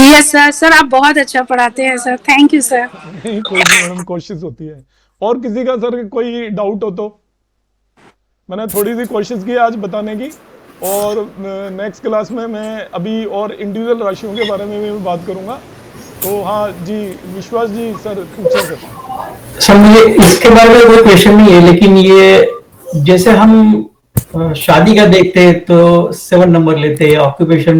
Speaker 5: यस सर, सर आप बहुत अच्छा पढ़ाते हैं सर, थैंक यू सर।
Speaker 1: नहीं कोई नहीं मैडम, कोशिश होती है। और किसी का सर कोई डाउट हो तो? मैंने थोड़ी सी कोशिश की आज बताने की, और नेक्स्ट क्लास में मैं अभी और इंडिविजुअल राशियों के बारे में भी बात करूंगा। तो हाँ जी, विश्वास जी सर पूछे सर।
Speaker 6: सर मुझे इसके बारे में कोई क्वेश्चन नहीं है, लेकिन ये जैसे हम शादी का देखते हैं तो 7 नंबर लेते हैं, ऑक्यूपेशन